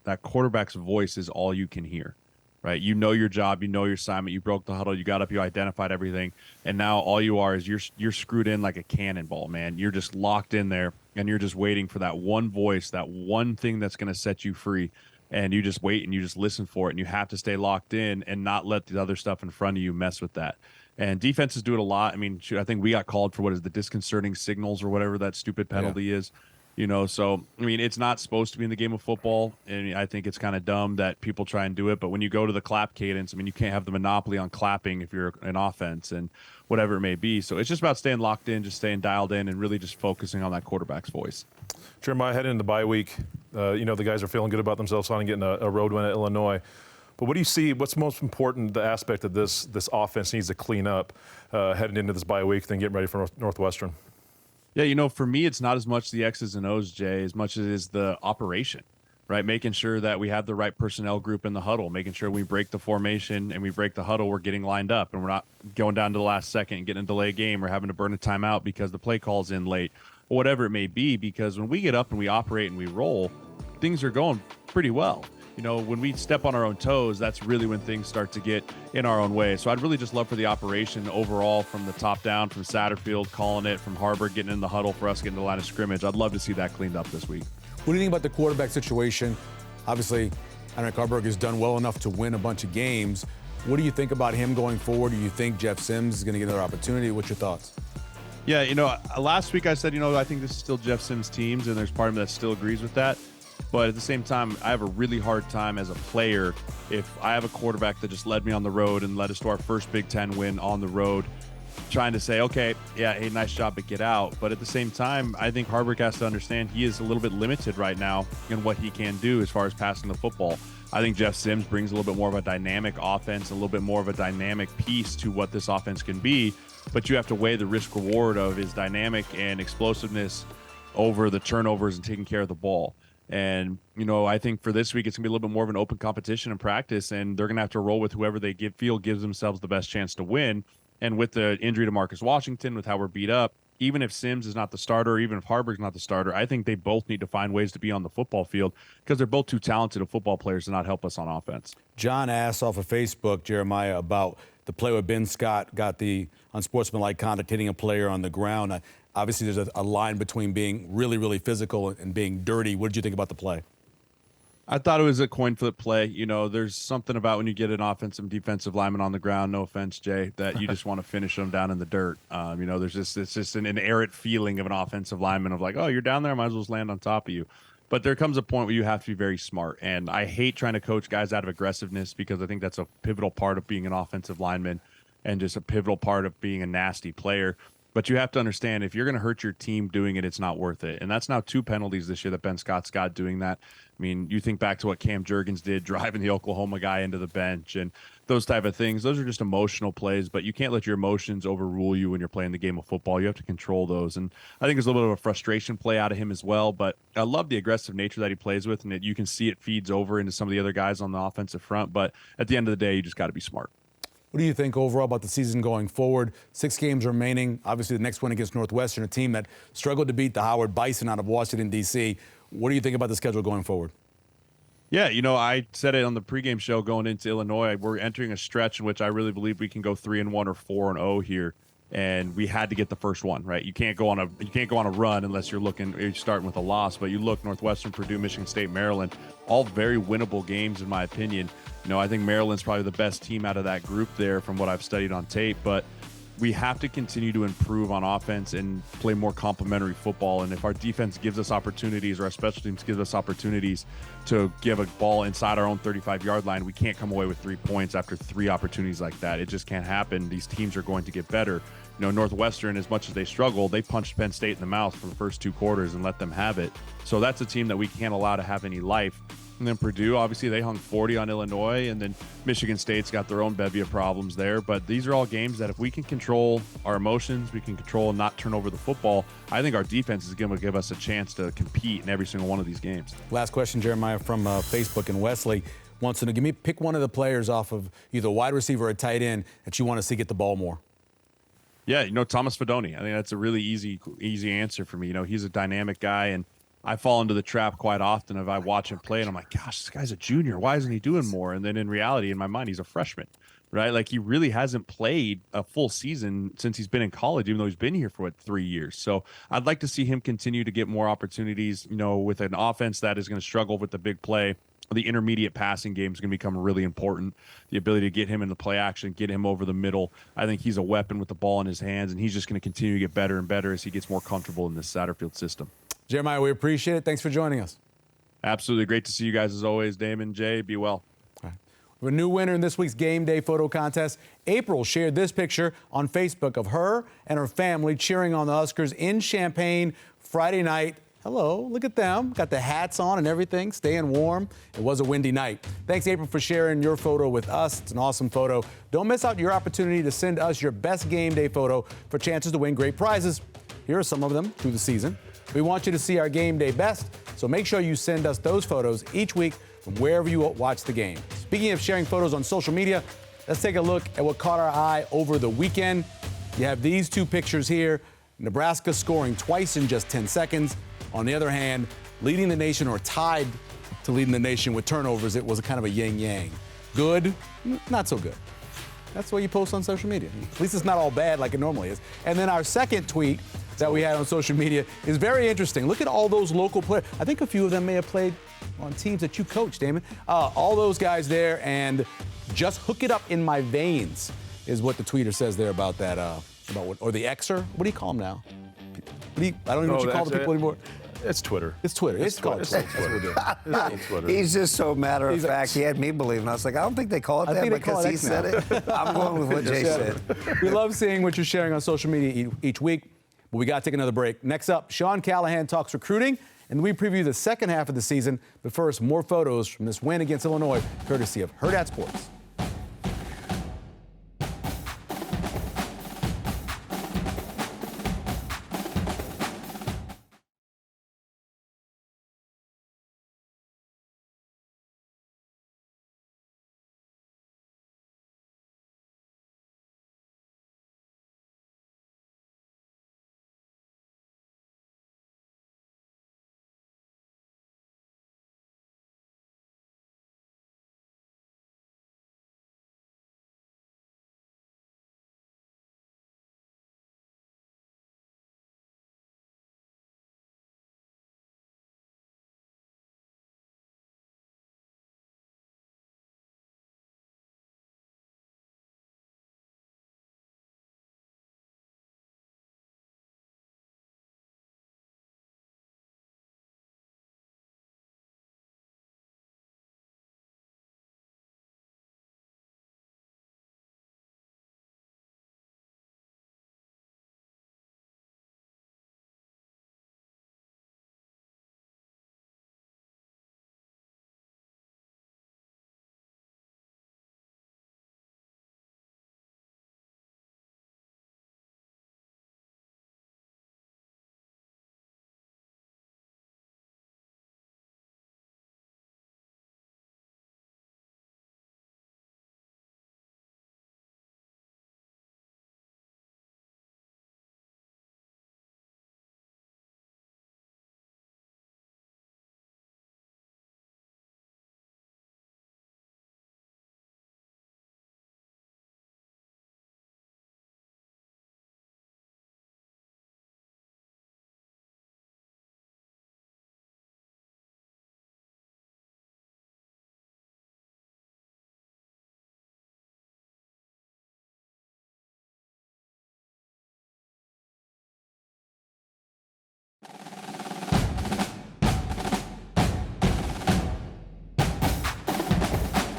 voice is all you can hear. Right, you know your job, you know your assignment. You broke the huddle, you got up, you identified everything, and now all you are is you're screwed in like a cannonball, man. You're just locked in there, and you're just waiting for that one voice, that one thing that's going to set you free, and you just wait and you just listen for it, and you have to stay locked in and not let the other stuff in front of you mess with that. And defenses do it a lot. I mean, I think we got called for what is the disconcerting signals or whatever that stupid penalty is. You know, so, I mean, it's not supposed to be in the game of football, and I think it's kind of dumb that people try and do it. But when you go to the clap cadence, I mean, you can't have the monopoly on clapping if you're an offense and whatever it may be. So it's just about staying locked in, just staying dialed in, and really just focusing on that quarterback's voice. Jeremiah, heading into the bye week, you know, the guys are feeling good about themselves on getting a road win at Illinois. But what do you see, what's most important, the aspect of this offense needs to clean up heading into this bye week than getting ready for Northwestern? Yeah, you know, for me, it's not as much the X's and O's, Jay, as much as it is the operation, right? Making sure that we have the right personnel group in the huddle, making sure we break the formation and we break the huddle, we're getting lined up, and we're not going down to the last second and getting a delay game or having to burn a timeout because the play call's in late, or whatever it may be, because when we get up and we operate and we roll, things are going pretty well. You know, when we step on our own toes, that's really when things start to get in our own way. So I'd really just love for the operation overall from the top down, from Satterfield calling it, from Harburg getting in the huddle for us getting the line of scrimmage. I'd love to see that cleaned up this week. What do you think about the quarterback situation? Obviously, Heinrich Haarberg has done well enough to win a bunch of games. What do you think about him going forward? Do you think Jeff Sims is going to get another opportunity? What's your thoughts? Yeah, you know, last week I said, you know, I think this is still Jeff Sims' teams, and there's part of me that still agrees with that. But at the same time, I have a really hard time as a player if I have a quarterback that just led me on the road and led us to our first Big Ten win on the road, trying to say, okay, yeah, hey, nice job, but get out. But at the same time, I think Harbaugh has to understand he is a little bit limited right now in what he can do as far as passing the football. I think Jeff Sims brings a little bit more of a dynamic offense, a little bit more of a dynamic piece to what this offense can be. But you have to weigh the risk reward of his dynamic and explosiveness over the turnovers and taking care of the ball. And, I think for this week, it's going to be a little bit more of an open competition in practice, and they're going to have to roll with whoever they feel gives themselves the best chance to win. And with the injury to Marcus Washington, with how we're beat up, even if Sims is not the starter, even if Harbaugh's not the starter, I think they both need to find ways to be on the football field because they're both too talented of football players to not help us on offense. John asked off of Facebook, Jeremiah, about the play where Ben Scott got the unsportsmanlike conduct hitting a player on the ground. Obviously, there's a line between being really, really physical and being dirty. What did you think about the play? I thought it was a coin flip play. There's something about when you get an offensive and defensive lineman on the ground, no offense, Jay, that you just want to finish them down in the dirt. It's just an inherent feeling of an offensive lineman of like, oh, you're down there, I might as well just land on top of you. But there comes a point where you have to be very smart. And I hate trying to coach guys out of aggressiveness because I think that's a pivotal part of being an offensive lineman and just a pivotal part of being a nasty player. But you have to understand, if you're going to hurt your team doing it, it's not worth it. And that's now 2 penalties this year that Ben Scott's got doing that. I mean, you think back to what Cam Jurgens did, driving the Oklahoma guy into the bench and those type of things. Those are just emotional plays, but you can't let your emotions overrule you when you're playing the game of football. You have to control those. And I think there's a little bit of a frustration play out of him as well, but I love the aggressive nature that he plays with, and that you can see it feeds over into some of the other guys on the offensive front. But at the end of the day, you just got to be smart. What do you think overall about the season going forward? 6 games remaining. Obviously, the next one against Northwestern, a team that struggled to beat the Howard Bison out of Washington, D.C. What do you think about the schedule going forward? Yeah, I said it on the pregame show going into Illinois. We're entering a stretch in which I really believe we can go 3-1 or 4-0 here, and we had to get the first one right. You can't go on a run unless you're starting with a loss. But you look, Northwestern, Purdue, Michigan State, Maryland, all very winnable games in my opinion. I think Maryland's probably the best team out of that group there from what I've studied on tape, but we have to continue to improve on offense and play more complementary football. And if our defense gives us opportunities, or our special teams gives us opportunities to give a ball inside our own 35-yard line, we can't come away with 3 points after 3 opportunities like that. It just can't happen. These teams are going to get better. Northwestern, as much as they struggle, they punched Penn State in the mouth for the first 2 quarters and let them have it. So that's a team that we can't allow to have any life. And then Purdue, obviously, they hung 40 on Illinois, and then Michigan State's got their own bevy of problems there. But these are all games that if we can control our emotions, we can control and not turn over the football, I think our defense is going to give us a chance to compete in every single one of these games. Last question, Jeremiah, from Facebook, and Wesley wants to know, pick one of the players off of either a wide receiver or a tight end that you want to see get the ball more. Yeah, Thomas Fidone. I think that's a really easy answer for me. He's a dynamic guy, and I fall into the trap quite often if I watch him play and I'm like, gosh, this guy's a junior. Why isn't he doing more? And then in reality, in my mind, he's a freshman, right? Like, he really hasn't played a full season since he's been in college, even though he's been here for 3 years. So I'd like to see him continue to get more opportunities, with an offense that is going to struggle with the big play. The intermediate passing game is going to become really important. The ability to get him in the play action, get him over the middle. I think he's a weapon with the ball in his hands, and he's just going to continue to get better and better as he gets more comfortable in this Satterfield system. Jeremiah, we appreciate it. Thanks for joining us. Absolutely. Great to see you guys as always. Damon, Jay, be well. All right. We have a new winner in this week's Game Day photo contest. April shared this picture on Facebook of her and her family cheering on the Huskers in Champaign Friday night. Hello, look at them. Got the hats on and everything, staying warm. It was a windy night. Thanks, April, for sharing your photo with us. It's an awesome photo. Don't miss out your opportunity to send us your best Game Day photo for chances to win great prizes. Here are some of them through the season. We want you to see our Game Day best, so make sure you send us those photos each week from wherever you watch the game. Speaking of sharing photos on social media, let's take a look at what caught our eye over the weekend. You have these 2 pictures here. Nebraska scoring twice in just 10 seconds. On the other hand, leading the nation, or tied to leading the nation with turnovers. It was a kind of a yin-yang. Good, not so good. That's what you post on social media. At least it's not all bad like it normally is. And then our second tweet that we had on social media is very interesting. Look at all those local players. I think a few of them may have played on teams that you coach, Damon. All those guys there, and just hook it up in my veins is what the tweeter says there about that, or the Xer. What do you call them now? I don't even know what you call the people anymore. It's Twitter. It's Twitter. It's called Twitter. That's what we're doing. It's Twitter. He's just so matter of He's like- fact. He had me believing. I was like, I don't think they call it I that think they call because it he X said now. it. I'm going with what Jay said. We love seeing what you're sharing on social media each week, but we got to take another break. Next up, Sean Callahan talks recruiting, and we preview the second half of the season. But first, more photos from this win against Illinois, courtesy of Hurrdat Sports.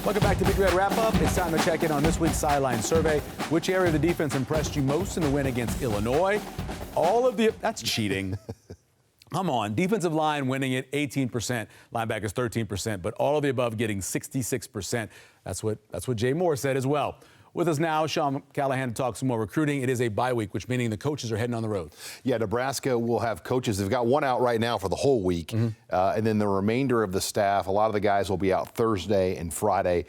Welcome back to Big Red Wrap-Up. It's time to check in on this week's Sideline Survey. Which area of the defense impressed you most in the win against Illinois? That's cheating. Come on. Defensive line winning it 18%, linebackers 13%, but all of the above getting 66%. That's what Jay Moore said as well. With us now, Sean Callahan to talk some more recruiting. It is a bye week, which meaning the coaches are heading on the road. Yeah, Nebraska will have coaches. They've got one out right now for the whole week. And then the remainder of the staff, a lot of the guys will be out Thursday and Friday.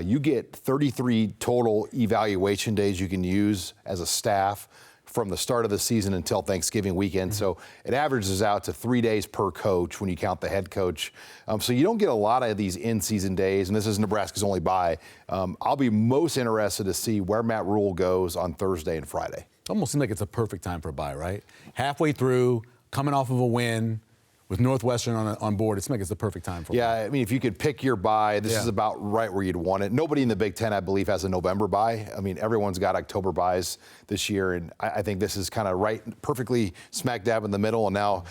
You get 33 total evaluation days you can use as a staff from the start of the season until Thanksgiving weekend. So it averages out to 3 days per coach when you count the head coach. So you don't get a lot of these in-season days, and this is Nebraska's only bye. I'll be most interested to see where Matt Rule goes on Thursday and Friday. It almost seems like it's a perfect time for a bye, right? Halfway through, coming off of a win, with Northwestern on board, it seems like it's the perfect time for Yeah, I mean, if you could pick your bye, this is about right where you'd want it. Nobody in the Big Ten, I believe, has a November bye. I mean, everyone's got October byes this year, and I think this is kind of right, perfectly smack dab in the middle. And now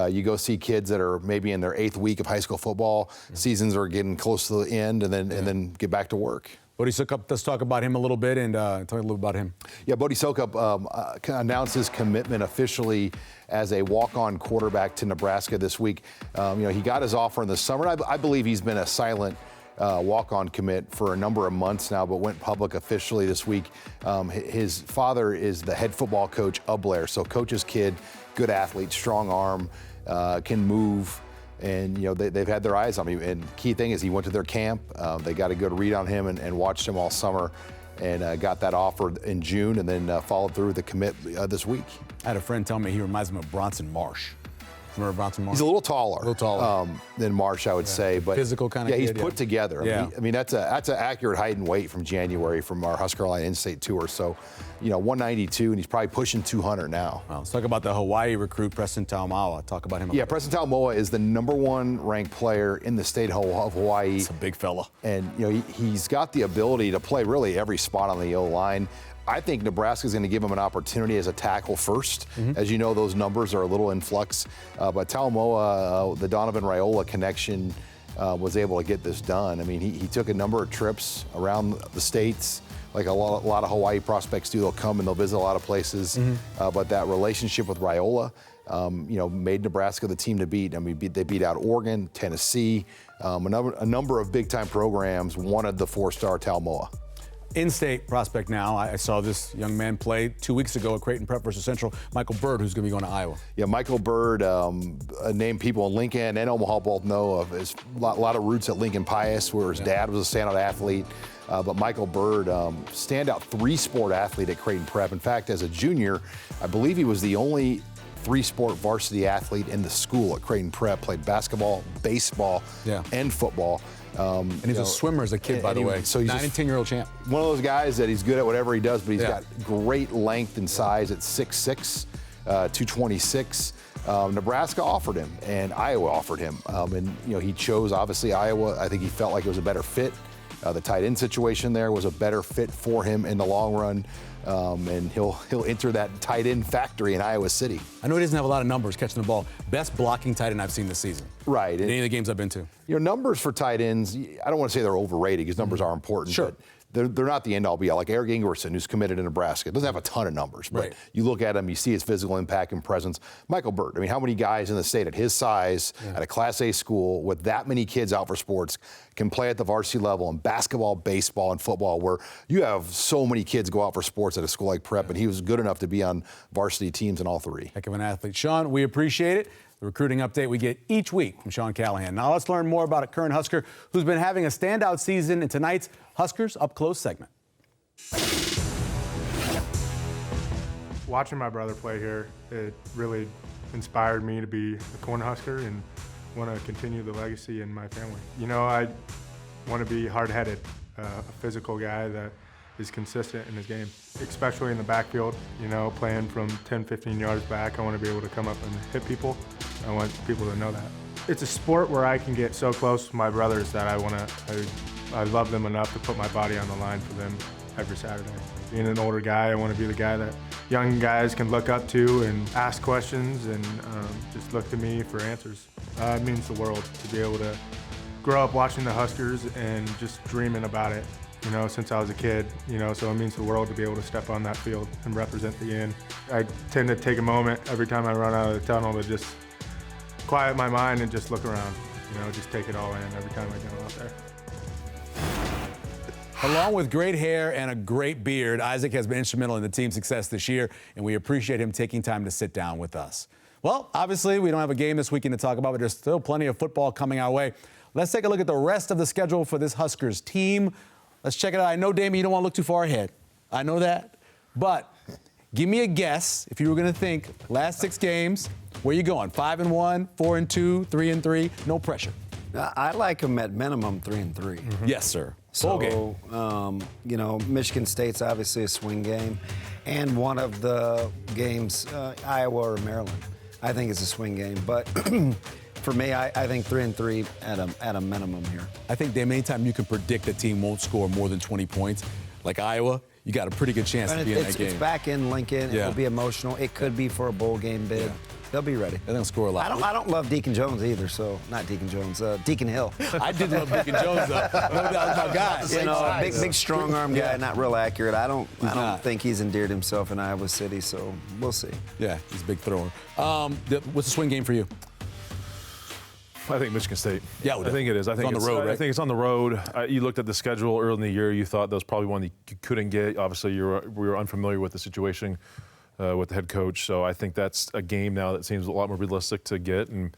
you go see kids that are maybe in their 8th week of high school football. Seasons are getting close to the end, and then get back to work. Bodie Sukup, let's talk about him a little bit and tell me a little about him. Yeah, Bodie Sukup announced his commitment officially as a walk-on quarterback to Nebraska this week. He got his offer in the summer. I believe he's been a silent walk-on commit for a number of months now, but went public officially this week. His father is the head football coach of Blair, so coach's kid, good athlete, strong arm, can move. And, they've had their eyes on him. And key thing is he went to their camp. They got a good read on him and watched him all summer and got that offer in June and then followed through with the commit this week. I had a friend tell me he reminds him of Bronson Marsh. Remember Bronson Marsh? He's a little taller. Than Marsh, I would say. But physical kind of kid. kid, Yeah, he's put together. I mean, that's an accurate height and weight from January from our Husker Line in-state tour. So, 192, and he's probably pushing 200 now. Well, let's talk about the Hawaii recruit, Preston Taumoa. Talk about him. Yeah, Preston Taumoa is the #1 ranked player in the state of Hawaii. He's a big fella. And, he's got the ability to play really every spot on the O-line. I think Nebraska's going to give him an opportunity as a tackle first. As you know, those numbers are a little in flux. But Talamoa, the Donovan Raiola connection, was able to get this done. I mean, he took a number of trips around the states, like a lot of Hawaii prospects do. They'll come and they'll visit a lot of places. But that relationship with Raiola, made Nebraska the team to beat. I mean, they beat out Oregon, Tennessee. A number of big-time programs wanted the 4-star Talamoa. In-state prospect now. I saw this young man play 2 weeks ago at Creighton Prep versus Central. Michael Bird, who's going to be going to Iowa. Yeah, Michael Bird, a name people in Lincoln and Omaha both know of. His lot of roots at Lincoln Pius, where his dad was a standout athlete. But Michael Bird, standout 3-sport athlete at Creighton Prep. In fact, as a junior, I believe he was the only 3-sport varsity athlete in the school at Creighton Prep. Played basketball, baseball, and football. And he's a swimmer as a kid, by the way. So he's 9 and 10-year-old champ. One of those guys that he's good at whatever he does, but he's got great length and size at 6'6", 226. Nebraska offered him, and Iowa offered him. He chose, obviously, Iowa. I think he felt like it was a better fit. The tight end situation there was a better fit for him in the long run. And he'll enter that tight end factory in Iowa City. I know he doesn't have a lot of numbers catching the ball. Best blocking tight end I've seen this season. Right. In any of the games I've been to. Numbers for tight ends, I don't want to say they're overrated because numbers are important. Sure. But they're not the end all be all. Like Eric Ingerson, who's committed to Nebraska, doesn't have a ton of numbers, but you look at him, you see his physical impact and presence. Michael Bird, I mean, how many guys in the state at his size, at a Class A school, with that many kids out for sports, can play at the varsity level in basketball, baseball, and football, where you have so many kids go out for sports at a school like Prep, and he was good enough to be on varsity teams in all 3. Heck of an athlete. Sean, we appreciate it. The recruiting update we get each week from Sean Callahan. Now let's learn more about a current Husker who's been having a standout season in tonight's Huskers Up Close segment. Watching my brother play here, it really inspired me to be a Cornhusker and want to continue the legacy in my family. I want to be hard-headed, a physical guy that is consistent in his game, especially in the backfield, playing from 10, 15 yards back. I want to be able to come up and hit people. I want people to know that. It's a sport where I can get so close to my brothers that I love them enough to put my body on the line for them every Saturday. Being an older guy, I want to be the guy that young guys can look up to and ask questions and just look to me for answers. It means the world to be able to grow up watching the Huskers and just dreaming about it, since I was a kid, so it means the world to be able to step on that field and represent the Inn. I tend to take a moment every time I run out of the tunnel to just quiet my mind and just look around, just take it all in every time I go out there. Along with great hair and a great beard, Isaac has been instrumental in the team's success this year, and we appreciate him taking time to sit down with us. Well, obviously, we don't have a game this weekend to talk about, but there's still plenty of football coming our way. Let's take a look at the rest of the schedule for this Huskers team. Let's check it out. I know, Damien, you don't want to look too far ahead. I know that. But give me a guess, if you were going to think, last 6 games, where you going? 5-1, 4-2, 3-3? No pressure. I like them at minimum 3-3. Yes, sir. So, Michigan State's obviously a swing game. And one of the games, Iowa or Maryland, I think is a swing game. But for me, I think 3-3 at a minimum here. I think, Damien, anytime you can predict a team won't score more than 20 points, like Iowa, you got a pretty good chance to be in that game. It's back in Lincoln. It'll be emotional. It could be for a bowl game bid. They'll be ready. They're going to score a lot. I don't love Deacon Jones either, so not Deacon Jones, Deacon Hill. I did love Deacon Jones, though. No doubt my guy. Big strong arm guy, not real accurate. I don't think he's endeared himself in Iowa City, so we'll see. Yeah, he's a big thrower. What's the swing game for you? I think Michigan State. Yeah, I think it is. I think it's on the road, right? I think it's on the road. You looked at the schedule early in the year. You thought that was probably one that you couldn't get. Obviously, we were unfamiliar with the situation with the head coach. So I think that's a game now that seems a lot more realistic to get. And,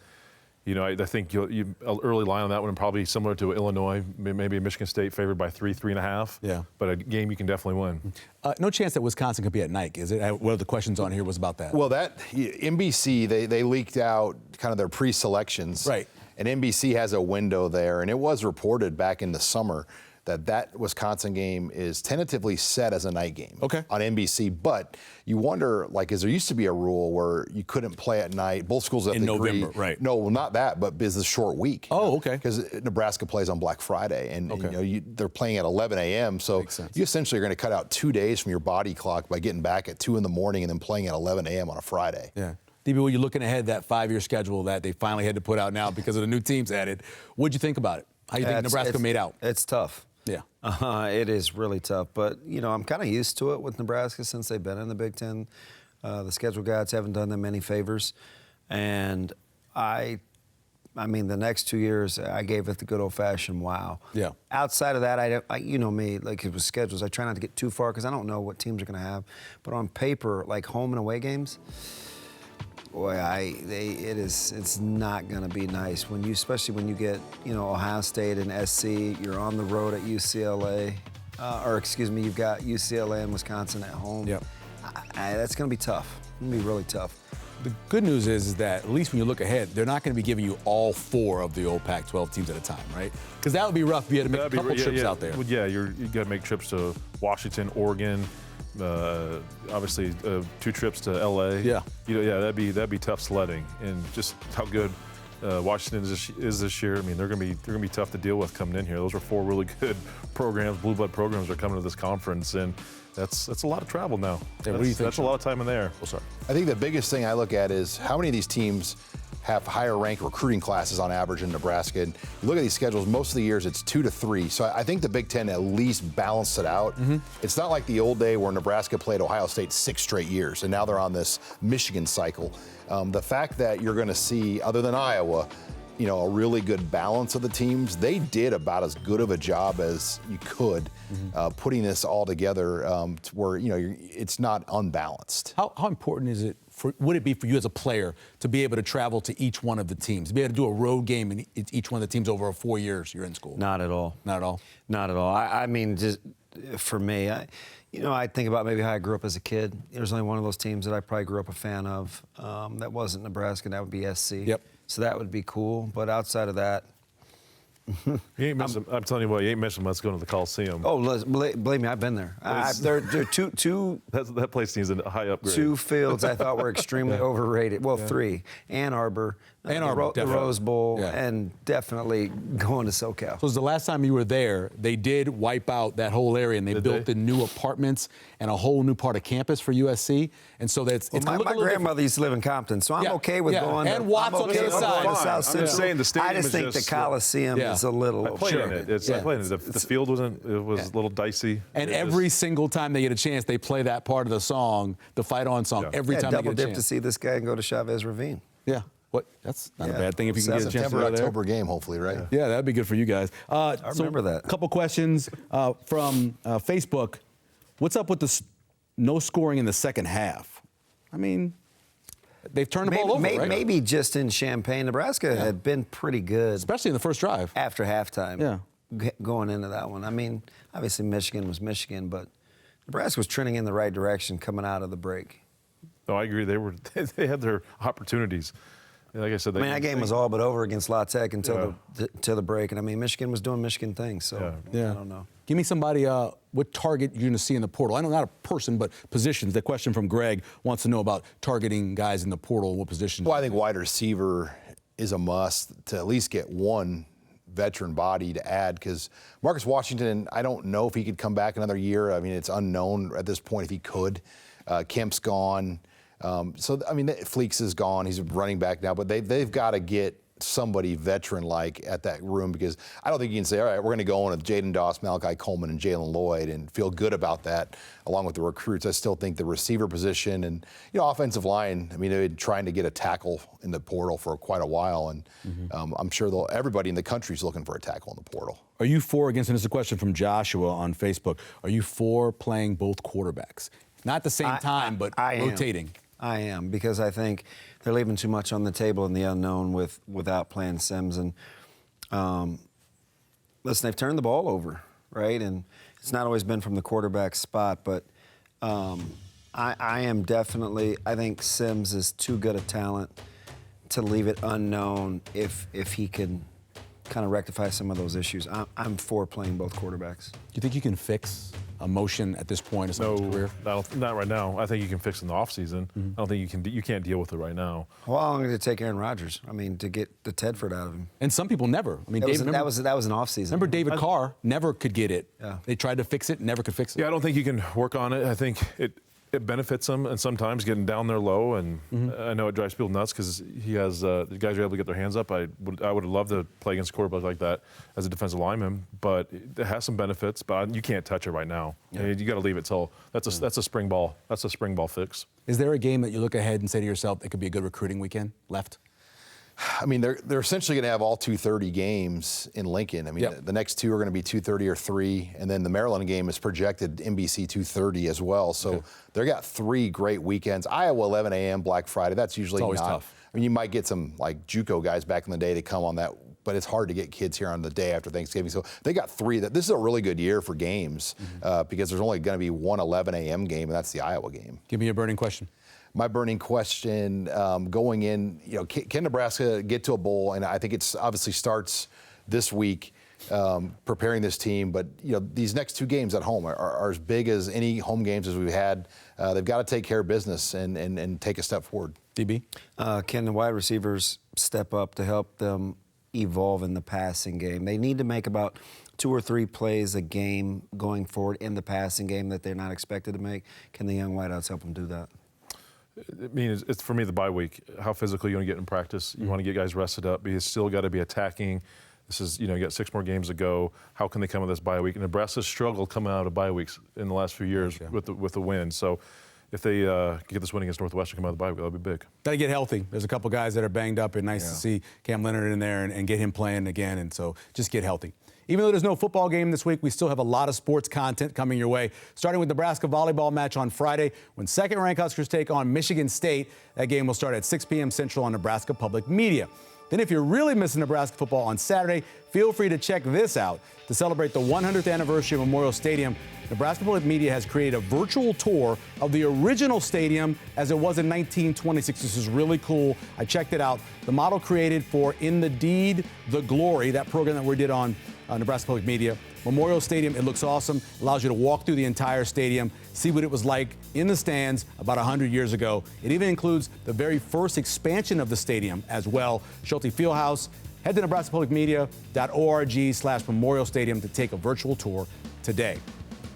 I think you early line on that one, probably similar to Illinois, maybe Michigan State favored by 3.5. Yeah. But a game you can definitely win. No chance that Wisconsin could be at night, is it? One of the questions on here was about that. Well, NBC, they leaked out kind of their pre-selections. Right. And NBC has a window there, and it was reported back in the summer that Wisconsin game is tentatively set as a night game Okay. on NBC. But you wonder, like, is there used to be a rule where you couldn't play at night? Both schools have In to agree. November, right. No, well, not that, but it's a short week. Oh, okay. Because Nebraska plays on Black Friday, and Okay. they're playing at 11 a.m. So Makes sense. you essentially are going to cut out 2 days from your body clock by getting back at 2 in the morning and then playing at 11 a.m. on a Friday. Yeah. DB, when you're looking ahead that 5-year schedule that they finally had to put out now because of the new teams added, what'd you think about it? How do you think Nebraska made out? It's tough. Yeah. It is really tough. But, I'm kind of used to it with Nebraska since they've been in the Big Ten. The schedule guides haven't done them any favors. And I mean, the next 2 years, I gave it the good old-fashioned wow. Yeah. Outside of that, I you know me, like it was schedules. I try not to get too far because I don't know what teams are going to have. But on paper, like home and away games, boy, it's not going to be nice especially when you get, Ohio State and SC. You're on the road at UCLA, you've got UCLA and Wisconsin at home. Yep. That's going to be tough. It's going to be really tough. The good news is that at least when you look ahead, they're not going to be giving you all 4 of the old Pac-12 teams at a time, right? Because that would be rough if you had to make a couple trips out there. Well, yeah, you got to make trips to Washington, Oregon, obviously 2 trips to LA. Yeah. That'd be tough sledding, and just how good Washington is this year. I mean, they're gonna be tough to deal with coming in here. Those are 4 really good programs, blue blood programs, are coming to this conference, and that's a lot of travel now. Yeah, what do you think, That's a lot of time in there. Oh, sorry. I think the biggest thing I look at is how many of these teams have higher ranked recruiting classes on average in Nebraska. And you look at these schedules, most of the years it's 2 to 3. So I think the Big Ten at least balanced it out. Mm-hmm. It's not like the old day where Nebraska played Ohio State 6 straight years, and now they're on this Michigan cycle. The fact that you're going to see, other than Iowa, a really good balance of the teams. They did about as good of a job as you could putting this all together to where, it's not unbalanced. How important is it, would it be for you as a player to be able to travel to each one of the teams, to be able to do a road game in each one of the teams over 4 years you're in school? Not at all. Not at all? Not at all. I mean, just for me, I think about maybe how I grew up as a kid. There's only one of those teams that I probably grew up a fan of that wasn't Nebraska, and that would be SC. Yep. So that would be cool. But outside of that, You ain't missing, I'm telling you what, you ain't missing much going to the Coliseum. believe me, I've been there. There are two That place needs a high upgrade. 2 fields I thought were extremely overrated. Well, 3. Ann Arbor, the definitely. Rose Bowl, Yeah. and definitely going to SoCal. So it was the last time you were there, they did wipe out that whole area, and they built the new apartments and a whole new part of campus for USC. And so it's Well, gonna look my a little grandmother used to live in Compton, so I'm Yeah, okay with yeah. going And to Watts I'm on the okay other with side. going to Fine. South I'm Central. just saying the stadium I just is think just- the Coliseum Yeah. is a little. I played in it. I played in it. The field was a little dicey. And It every just- single time they get a chance, they play that part of the song, the Fight On song, Yeah. every time they double get a dip to chance. see this guy and go to Chavez Ravine. Yeah. What? That's not a Yeah. bad thing if you can get a chance to September, go there. October game, hopefully, right? Yeah, that'd be good for you guys. I remember that. A couple questions from Facebook. What's up with the no scoring in the second half? I mean, they've turned the ball over, right? Maybe just in Champaign, Nebraska had been pretty good Especially in the first drive. after halftime. Yeah. Going into that one. I mean, obviously Michigan was Michigan, but Nebraska was trending in the right direction coming out of the break. No, I agree. They had their opportunities. And like I said, That game was all but over against La Tech until the break. And I mean, Michigan was doing Michigan things. So I don't know. Give me somebody, what target you're going to see in the portal. I know not a person, but positions. The question from Greg wants to know about targeting guys in the portal, what positions. Well, I think wide receiver is a must to at least get one veteran body to add, because Marcus Washington, I don't know if he could come back another year. I mean, it's unknown at this point if he could. Kemp's gone. So, I mean, Fleeks is gone. He's running back now. But they've got to get somebody veteran-like at that room, because I don't think you can say, all right, we're going to go on with Jaden Doss, Malachi Coleman, and Jalen Lloyd and feel good about that along with the recruits. I still think the receiver position and, offensive line, I mean, they've been trying to get a tackle in the portal for quite a while, and I'm sure everybody in the country is looking for a tackle in the portal. Are you for, against, and this is a question from Joshua on Facebook, are you for playing both quarterbacks? Not at the same time, but rotating. I am, because I think they're leaving too much on the table in the unknown without playing Sims. And listen, they've turned the ball over, right? And it's not always been from the quarterback spot, but I am definitely, I think Sims is too good a talent to leave it unknown if he can kind of rectify some of those issues. I'm for playing both quarterbacks. Do you think you can fix emotion at this point of someone's career? Not right now. I think you can fix it in the offseason. I don't think you can't deal with it right now. How long did it take Aaron Rodgers? I mean, to get the Tedford out of him. And some people never. I mean, That David, was an offseason. remember David Carr never could get it. Yeah. They tried to fix it, never could fix it. Yeah, I don't think you can work on it. I think it benefits him, and sometimes getting down there low. And I know it drives people nuts because he has the guys are able to get their hands up. I would love to play against a quarterback like that as a defensive lineman, but it has some benefits. But you can't touch it right now. Yeah. You got to leave it till that's a spring ball. That's a spring ball fix. Is there a game that you look ahead and say to yourself, it could be a good recruiting weekend left? I mean, they're essentially going to have all 2:30 games in Lincoln. I mean, Yep. the next two are going to be 2:30 or 3, and then the Maryland game is projected NBC 2:30 as well. So they've got 3 great weekends. Iowa 11 a.m. Black Friday. That's usually It's always not. tough. I mean, you might get some like JUCO guys back in the day to come on that, but it's hard to get kids here on the day after Thanksgiving. So they got 3. This is a really good year for games because there's only going to be one 11 a.m. game, and that's the Iowa game. Give me your burning question. My burning question going in, can Nebraska get to a bowl? And I think it's obviously starts this week preparing this team. But, these next 2 games at home are as big as any home games as we've had. They've got to take care of business and take a step forward. DB? Can the wide receivers step up to help them evolve in the passing game? They need to make about 2 or 3 plays a game going forward in the passing game that they're not expected to make. Can the young wideouts help them do that? I mean, it's for me the bye week. How physical you want to get in practice? You want to get guys rested up, but you still got to be attacking. This is, you got 6 more games to go. How can they come with this bye week? And Nebraska's struggled coming out of bye weeks in the last few years with the win. So if they get this win against Northwestern, come out of the bye week, that'll be big. Got to get healthy. There's a couple guys that are banged up, and nice to see Cam Leonard in there and get him playing again. And so just get healthy. Even though there's no football game this week, we still have a lot of sports content coming your way, starting with Nebraska volleyball match on Friday when second-ranked Huskers take on Michigan State. That game will start at 6 p.m. Central on Nebraska Public Media. Then if you're really missing Nebraska football on Saturday, feel free to check this out. To celebrate the 100th anniversary of Memorial Stadium, Nebraska Public Media has created a virtual tour of the original stadium as it was in 1926. This is really cool. I checked it out. The model created for In the Deed, the Glory, that program that we did on Nebraska Public Media. Memorial Stadium, it looks awesome. Allows you to walk through the entire stadium, see what it was like in the stands about 100 years ago. It even includes the very first expansion of the stadium as well, Schulte Fieldhouse. Head to nebraskapublicmedia.org/Memorial Stadium to take a virtual tour today.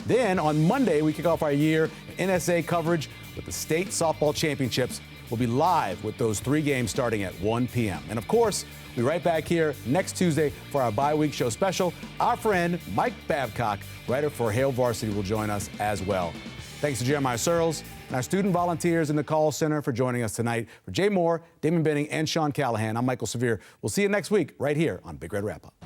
Then on Monday, we kick off our year NSA coverage with the state softball championships. We'll be live with those 3 games starting at 1 p.m. And of course, we'll be right back here next Tuesday for our bye week show special. Our friend Mike Babcock, writer for Hail Varsity, will join us as well. Thanks to Jeremiah Searles and our student volunteers in the call center for joining us tonight. For Jay Moore, Damon Benning, and Sean Callahan, I'm Michael Severe. We'll see you next week right here on Big Red Wrap Up.